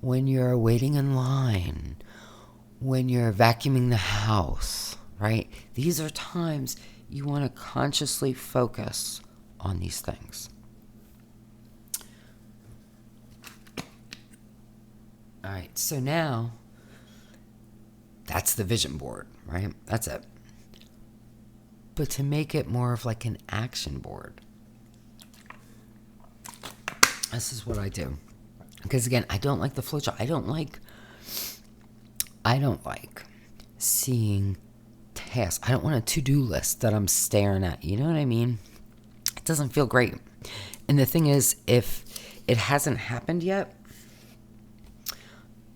Speaker 1: When you're waiting in line, when you're vacuuming the house, right? These are times you want to consciously focus on these things. All right, so now that's the vision board, right? That's it. But to make it more of like an action board, this is what I do. Because again, I don't like the flowchart. I don't like seeing tasks. I don't want a to-do list that I'm staring at. You know what I mean? It doesn't feel great. And the thing is, if it hasn't happened yet,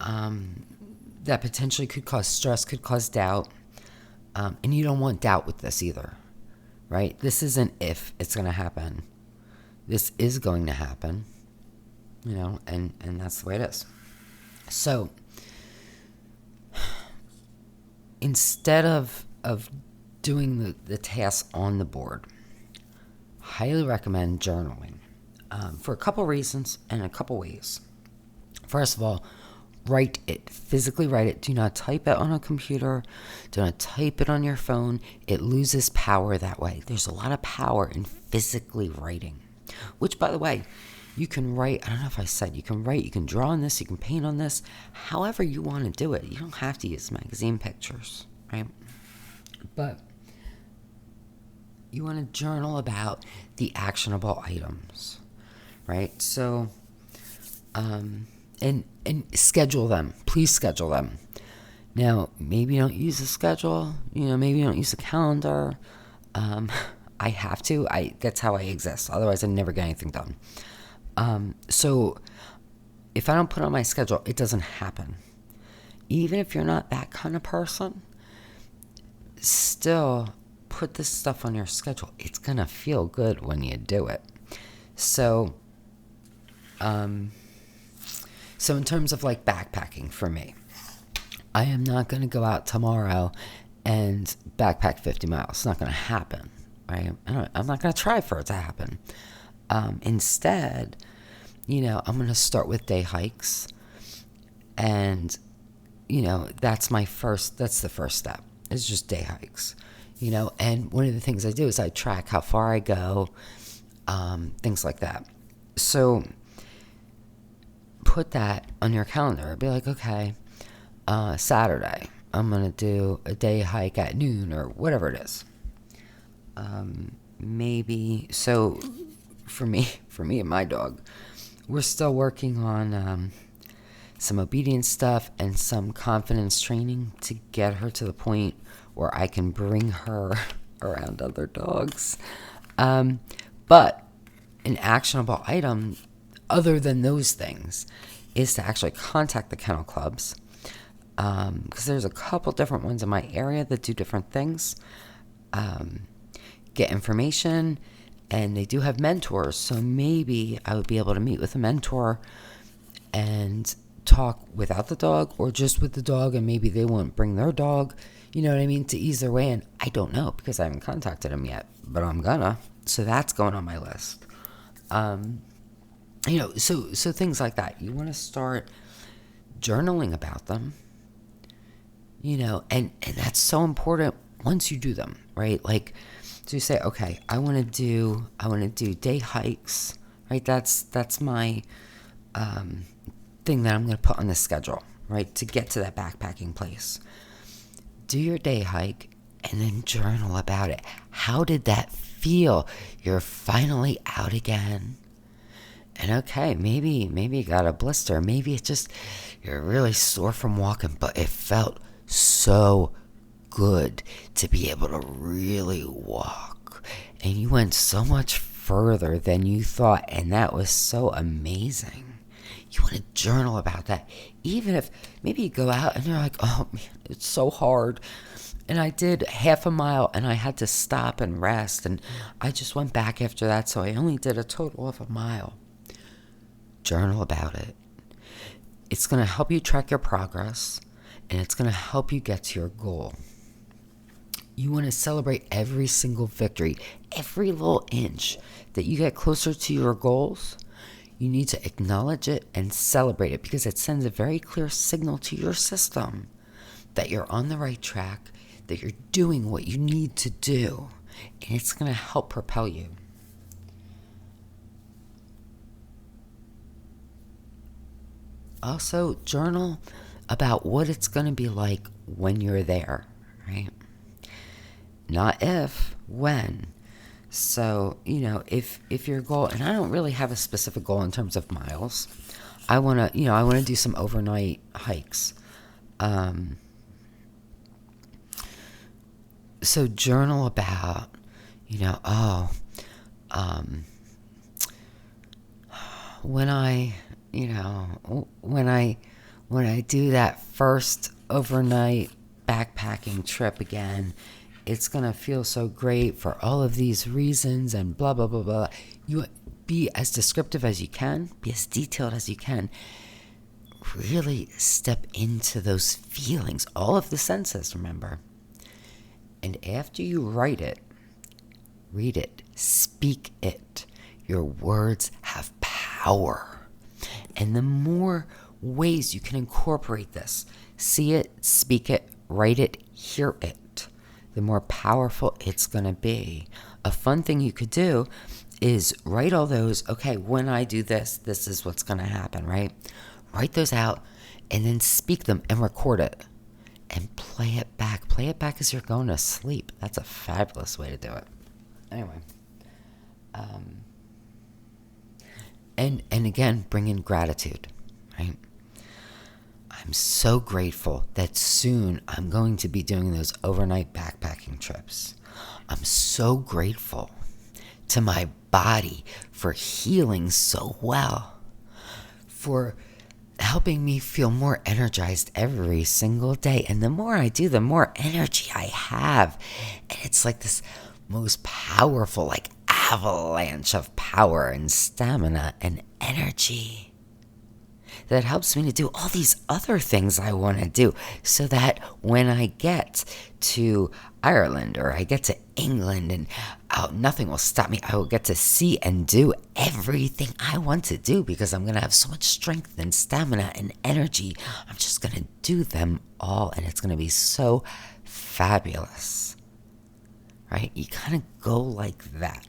Speaker 1: that potentially could cause stress, could cause doubt. And you don't want doubt with this either, right? This isn't if it's going to happen. This is going to happen, and that's the way it is. So instead of doing the tasks on the board, highly recommend journaling for a couple reasons and a couple ways. First of all, write it. Physically write it. Do not type it on a computer. Do not type it on your phone. It loses power that way. There's a lot of power in physically writing, which, by the way, you can write. I don't know if I said you can write. You can draw on this. You can paint on this. However you want to do it. You don't have to use magazine pictures, right? But you want to journal about the actionable items, right? So, and schedule them. Please schedule them. Now, maybe you don't use a schedule. Maybe you don't use a calendar. I have to. That's how I exist. Otherwise, I never get anything done. So if I don't put on my schedule, it doesn't happen. Even if you're not that kind of person, still put this stuff on your schedule. It's gonna feel good when you do it. So in terms of like backpacking for me, I am not going to go out tomorrow and backpack 50 miles. It's not going to happen, right? I'm not going to try for it to happen. Instead, I'm going to start with day hikes. And, that's the first step. It's just day hikes. And one of the things I do is I track how far I go, things like that. So put that on your calendar. Be like, okay, Saturday, I'm going to do a day hike at noon or whatever it is. Maybe, so for me and my dog, we're still working on some obedience stuff and some confidence training to get her to the point where I can bring her around other dogs. But an actionable item other than those things is to actually contact the kennel clubs, because there's a couple different ones in my area that do different things. Get information, and they do have mentors, so maybe I would be able to meet with a mentor and talk without the dog or just with the dog, and maybe they won't bring their dog, you know what I mean, to ease their way in. I don't know because I haven't contacted them yet, but I'm gonna. So that's going on my list. So things like that. You want to start journaling about them, and that's so important once you do them, right? Like, so you say, okay, I want to do day hikes, right? That's my thing that I'm going to put on the schedule, right? To get to that backpacking place. Do your day hike and then journal about it. How did that feel? You're finally out again. And okay, maybe you got a blister. Maybe it's just you're really sore from walking, but it felt so good to be able to really walk. And you went so much further than you thought, and that was so amazing. You want to journal about that. Even if maybe you go out and you're like, oh man, it's so hard. And I did half a mile and I had to stop and rest, and I just went back after that, so I only did a total of a mile. Journal about it. It's going to help you track your progress, and it's going to help you get to your goal. You want to celebrate every single victory, every little inch that you get closer to your goals. You need to acknowledge it and celebrate it, because it sends a very clear signal to your system that you're on the right track, that you're doing what you need to do, and it's going to help propel you. Also, journal about what it's going to be like when you're there, right? Not if, when. So, if your goal, and I don't really have a specific goal in terms of miles. I want to do some overnight hikes. So journal about, when I do that first overnight backpacking trip again, it's going to feel so great for all of these reasons and blah, blah, blah, blah. You be as descriptive as you can, be as detailed as you can. Really step into those feelings, all of the senses, remember. And after you write it, read it, speak it, your words have power. And the more ways you can incorporate this, see it, speak it, write it, hear it, the more powerful it's going to be. A fun thing you could do is write all those, okay, when I do this, this is what's going to happen, right? Write those out and then speak them and record it and play it back. Play it back as you're going to sleep. That's a fabulous way to do it. Anyway. And again, bring in gratitude, right? I'm so grateful that soon I'm going to be doing those overnight backpacking trips. I'm so grateful to my body for healing so well, for helping me feel more energized every single day. And the more I do, the more energy I have. And it's like this most powerful, avalanche of power and stamina and energy that helps me to do all these other things I want to do, so that when I get to Ireland or I get to England, and nothing will stop me. I will get to see and do everything I want to do, because I'm going to have so much strength and stamina and energy. I'm just going to do them all, and it's going to be so fabulous. right? You kind of go like that.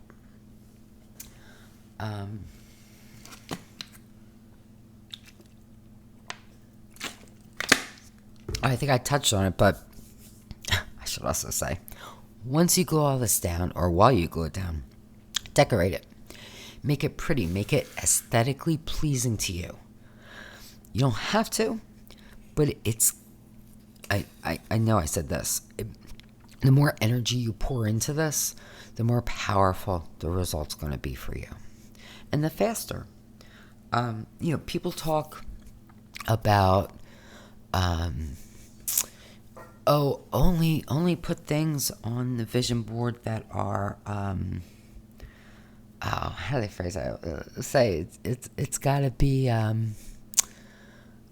Speaker 1: I think I touched on it, but I should also say, once you glue all this down, or while you glue it down, decorate it. Make it pretty. Make it aesthetically pleasing to you. You don't have to, but it's... I know I said this. The more energy you pour into this, the more powerful the result's going to be for you. And the faster. People talk about... only put things on the vision board that are... how do they phrase that? Say it's got to be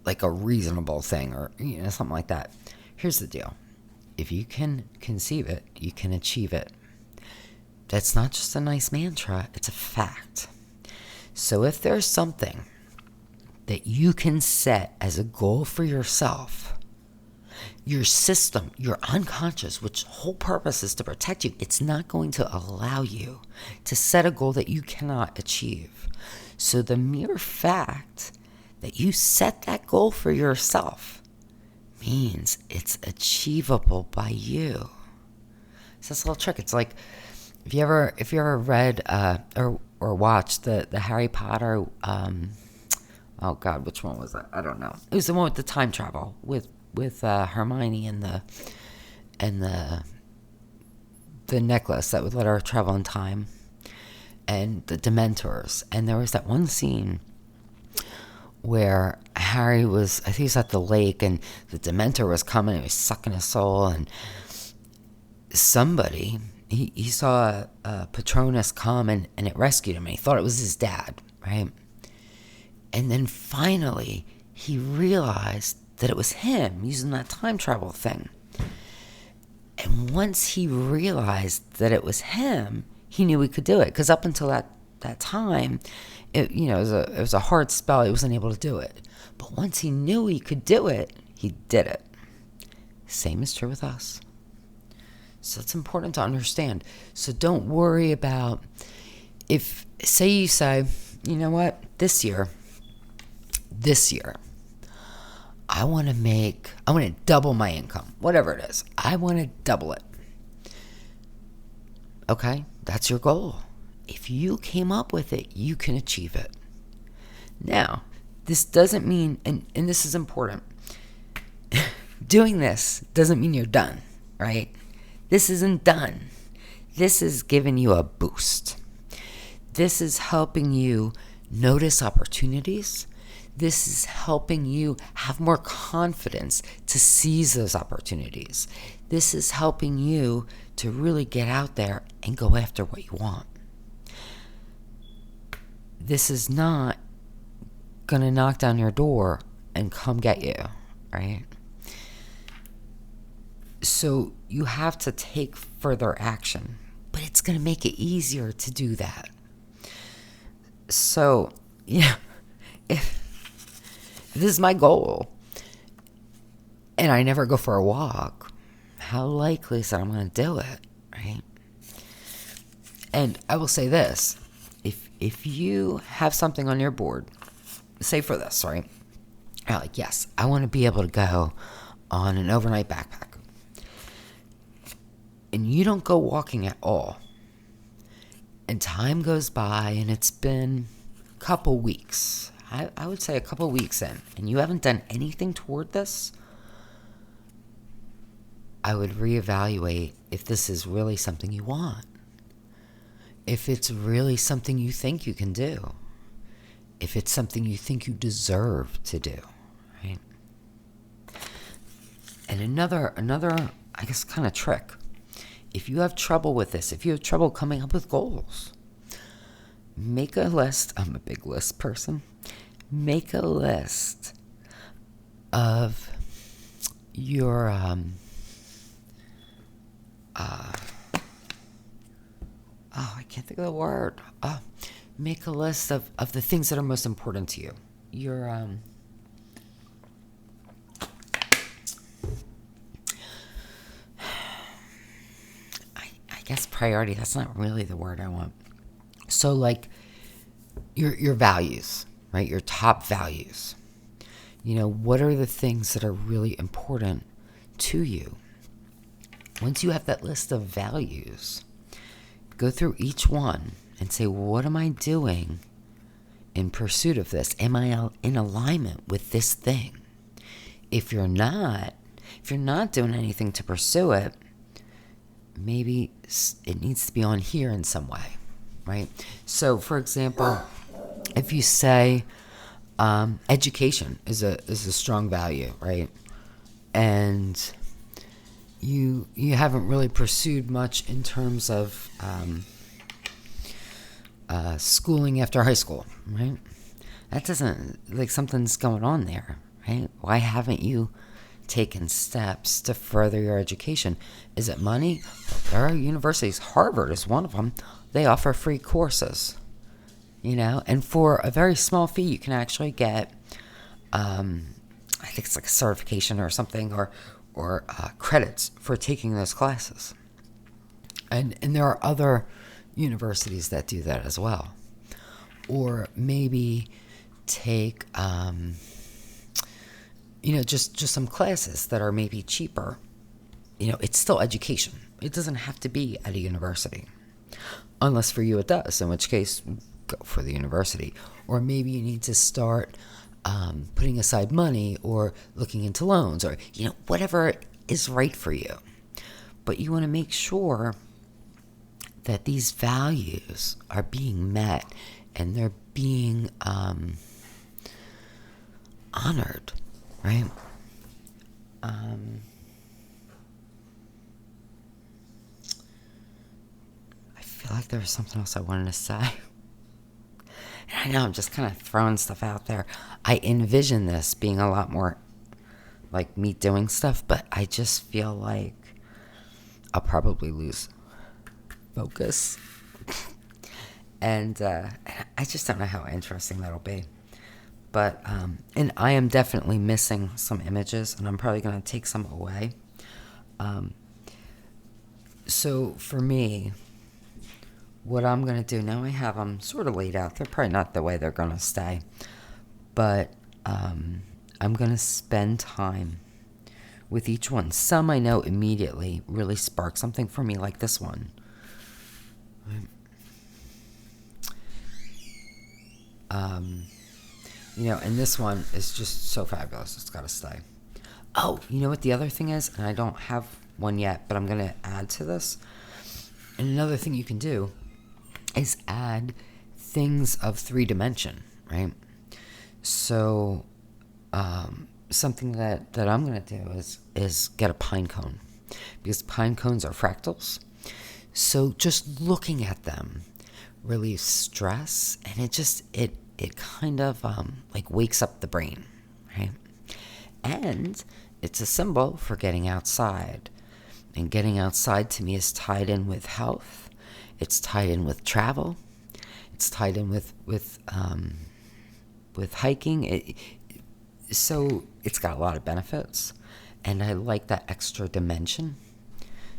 Speaker 1: like a reasonable thing, or something like that. Here's the deal: if you can conceive it, you can achieve it. That's not just a nice mantra; it's a fact. So if there's something that you can set as a goal for yourself, your system, your unconscious, which whole purpose is to protect you, it's not going to allow you to set a goal that you cannot achieve. So the mere fact that you set that goal for yourself means it's achievable by you. It's this little trick. It's like, if you ever read or watched the Harry Potter, oh God, which one was that? I don't know. It was the one with the time travel with Hermione and the necklace that would let her travel in time, and the Dementors. And there was that one scene where Harry was, I think he was at the lake, and the Dementor was coming, and he was sucking his soul, and somebody, he saw a Patronus come, and it rescued him, and he thought it was his dad, right? And then finally, he realized that it was him using that time travel thing. And once he realized that it was him, he knew he could do it. Because up until that time, it was a hard spell. He wasn't able to do it. But once he knew he could do it, he did it. Same is true with us. So it's important to understand. So don't worry about say you say, you know what, this year, I want to double my income, whatever it is. I want to double it. Okay, that's your goal. If you came up with it, you can achieve it. Now, this doesn't mean, and this is important, doing this doesn't mean you're done, right? This isn't done. This is giving you a boost. This is helping you notice opportunities. This is helping you have more confidence to seize those opportunities. This is helping you to really get out there and go after what you want. This is not going to knock down your door and come get you, right? So you have to take further action, but it's going to make it easier to do that. So, if this is my goal, and I never go for a walk, how likely is that I'm going to do it, right? And I will say this, if you have something on your board, say for this, right? You're like, yes, I want to be able to go on an overnight backpack. And you don't go walking at all. And time goes by, and it's been a couple weeks. I would say a couple weeks in, and you haven't done anything toward this, I would reevaluate if this is really something you want. If it's really something you think you can do. If it's something you think you deserve to do, right? And another, I guess, kind of trick. If you have trouble with this, if you have trouble coming up with goals, make a list. I'm a big list person. Make a list of your I can't think of the word. Make a list of the things that are most important to you. Your I guess priority, that's not really the word I want. So like your values, right? Your top values. What are the things that are really important to you? Once you have that list of values, go through each one and say, what am I doing in pursuit of this? Am I in alignment with this thing? If you're not doing anything to pursue it, maybe it needs to be on here in some way, right? So, for example, if you say education is a strong value, right? And you haven't really pursued much in terms of schooling after high school, right? That doesn't, like, something's going on there, right? Why haven't you taken steps to further your education? Is it money? There are universities. Harvard is one of them. They offer free courses, and for a very small fee, you can actually get, I think it's like a certification or something, or credits for taking those classes. And there are other universities that do that as well. Or maybe take, just some classes that are maybe cheaper. It's still education. It doesn't have to be at a university. Unless for you it does, in which case, go for the university. Or maybe you need to start putting aside money or looking into loans or, whatever is right for you. But you want to make sure that these values are being met and they're being honored, right? I feel like there was something else I wanted to say. And I know I'm just kind of throwing stuff out there. I envision this being a lot more like me doing stuff, but I just feel like I'll probably lose focus. And I just don't know how interesting that'll be. But, and I am definitely missing some images, and I'm probably going to take some away. So for me, what I'm going to do, now I have them sort of laid out. They're probably not the way they're going to stay. But I'm going to spend time with each one. Some I know immediately really spark something for me, like this one. And this one is just so fabulous. It's got to stay. Oh, you know what the other thing is? And I don't have one yet, but I'm going to add to this. And another thing you can do is add things of 3 dimension, right? So, something that I'm going to do is get a pine cone, because pine cones are fractals. So just looking at them relieves stress, and it kind of like wakes up the brain, right? And it's a symbol for getting outside. And getting outside to me is tied in with health. It's tied in with travel. It's tied in with hiking. So it's got a lot of benefits, and I like that extra dimension.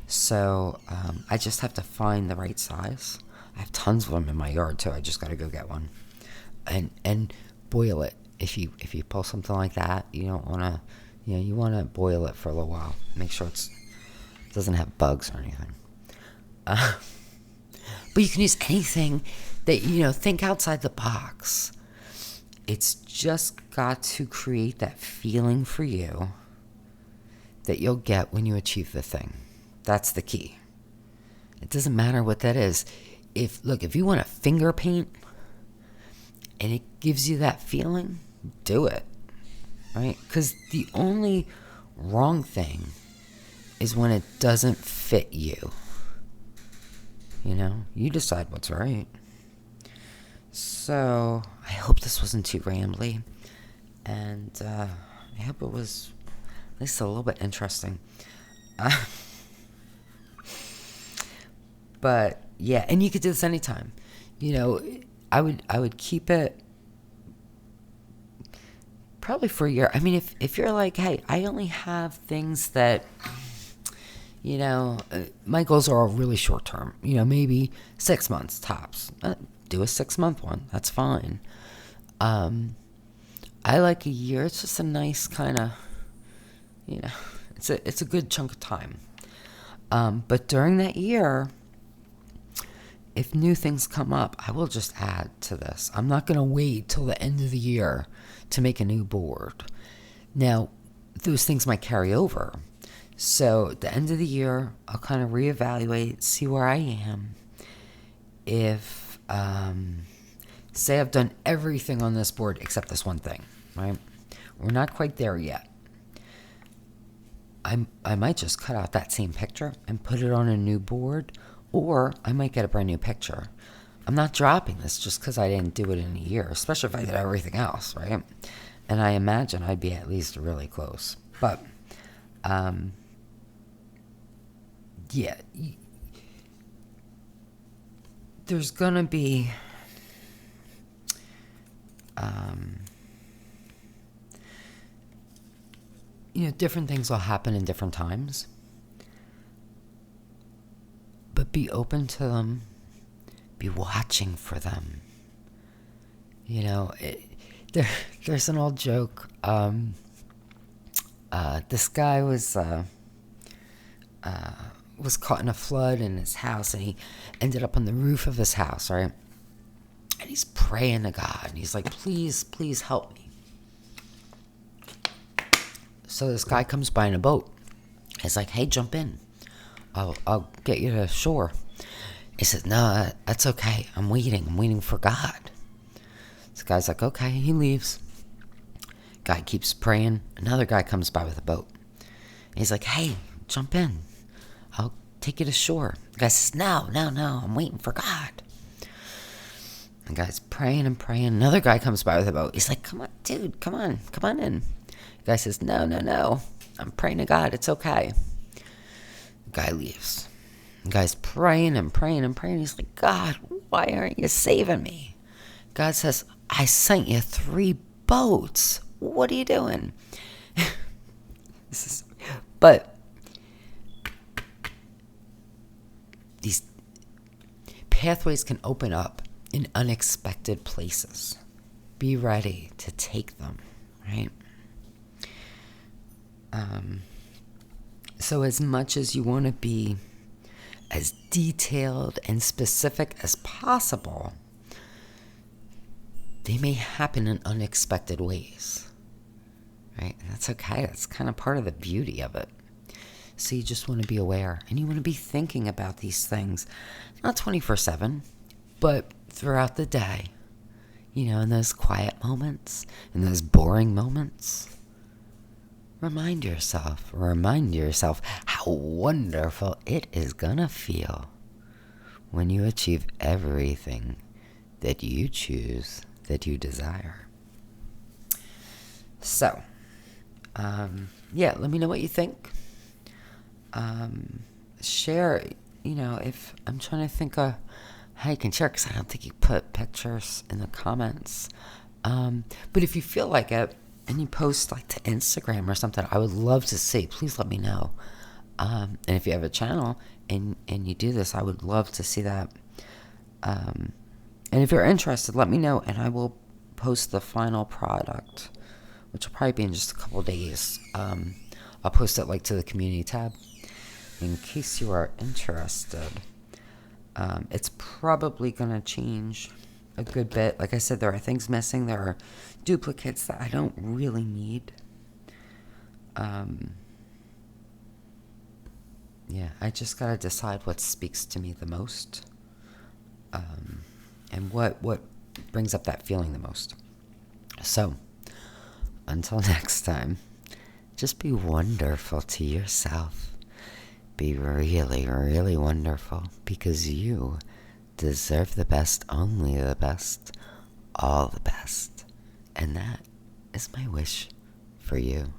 Speaker 1: So I just have to find the right size. I have tons of them in my yard too. I just got to go get one, and boil it. If you pull something like that, you don't want to, you want to boil it for a little while. Make sure it doesn't have bugs or anything. But you can use anything that, think outside the box. It's just got to create that feeling for you that you'll get when you achieve the thing. That's the key. It doesn't matter what that is. If you want to finger paint and it gives you that feeling, do it, right? Because the only wrong thing is when it doesn't fit you. You decide what's right. So I hope this wasn't too rambly, and I hope it was at least a little bit interesting. But yeah, and you could do this anytime. I would keep it probably for a year. I mean, if you're like, hey, I only have things that My goals are all really short term. Maybe 6 months tops. Do a 6 month one. That's fine. I like a year. It's just a nice kind of, it's a good chunk of time. But during that year, if new things come up, I will just add to this. I'm not going to wait till the end of the year to make a new board. Now, those things might carry over. So at the end of the year, I'll kind of reevaluate, see where I am. If, say I've done everything on this board except this one thing, right? We're not quite there yet. I might just cut out that same picture and put it on a new board, or I might get a brand new picture. I'm not dropping this just because I didn't do it in a year, especially if I did everything else, right? And I imagine I'd be at least really close. But, yeah, there's going to be, different things will happen in different times. But be open to them. Be watching for them. There's an old joke. This guy was caught in a flood in his house, and he ended up on the roof of his house, right? And he's praying to God, and he's like, please, please help me. So this guy comes by in a boat. He's like, hey, jump in. I'll get you to shore. He says, no, that's okay. I'm waiting for God. This guy's like, okay. He leaves. Guy keeps praying. Another guy comes by with a boat. He's like, hey, jump in. I'll take you to shore. The guy says, no, I'm waiting for God. The guy's praying and praying. Another guy comes by with a boat. He's like, come on, dude, come on in. The guy says, no. I'm praying to God. It's okay. The guy leaves. The guy's praying and praying and praying. He's like, God, why aren't you saving me? God says, I sent you 3 boats. What are you doing? But these pathways can open up in unexpected places. Be ready to take them, right? So as much as you want to be as detailed and specific as possible, they may happen in unexpected ways, right? And that's okay. That's kind of part of the beauty of it. So you just want to be aware, and you want to be thinking about these things, not 24/7, but throughout the day, in those quiet moments, in those boring moments. Remind yourself how wonderful it is gonna feel when you achieve everything that you choose, that you desire. So, let me know what you think. Share, if I'm trying to think of how you can share, because I don't think you put pictures in the comments. But if you feel like it, and you post like to Instagram or something, I would love to see. Please let me know. And if you have a channel and you do this, I would love to see that. And if you're interested, let me know, and I will post the final product, which will probably be in just a couple days. I'll post it like to the community tab in case you are interested. It's probably gonna change a good bit. Like I said, there are things missing. There are duplicates that I don't really need. I just gotta decide what speaks to me the most, and what brings up that feeling the most. So, until next time, just be wonderful to yourself. Be really, really wonderful, because you deserve the best, only the best, all the best. And that is my wish for you.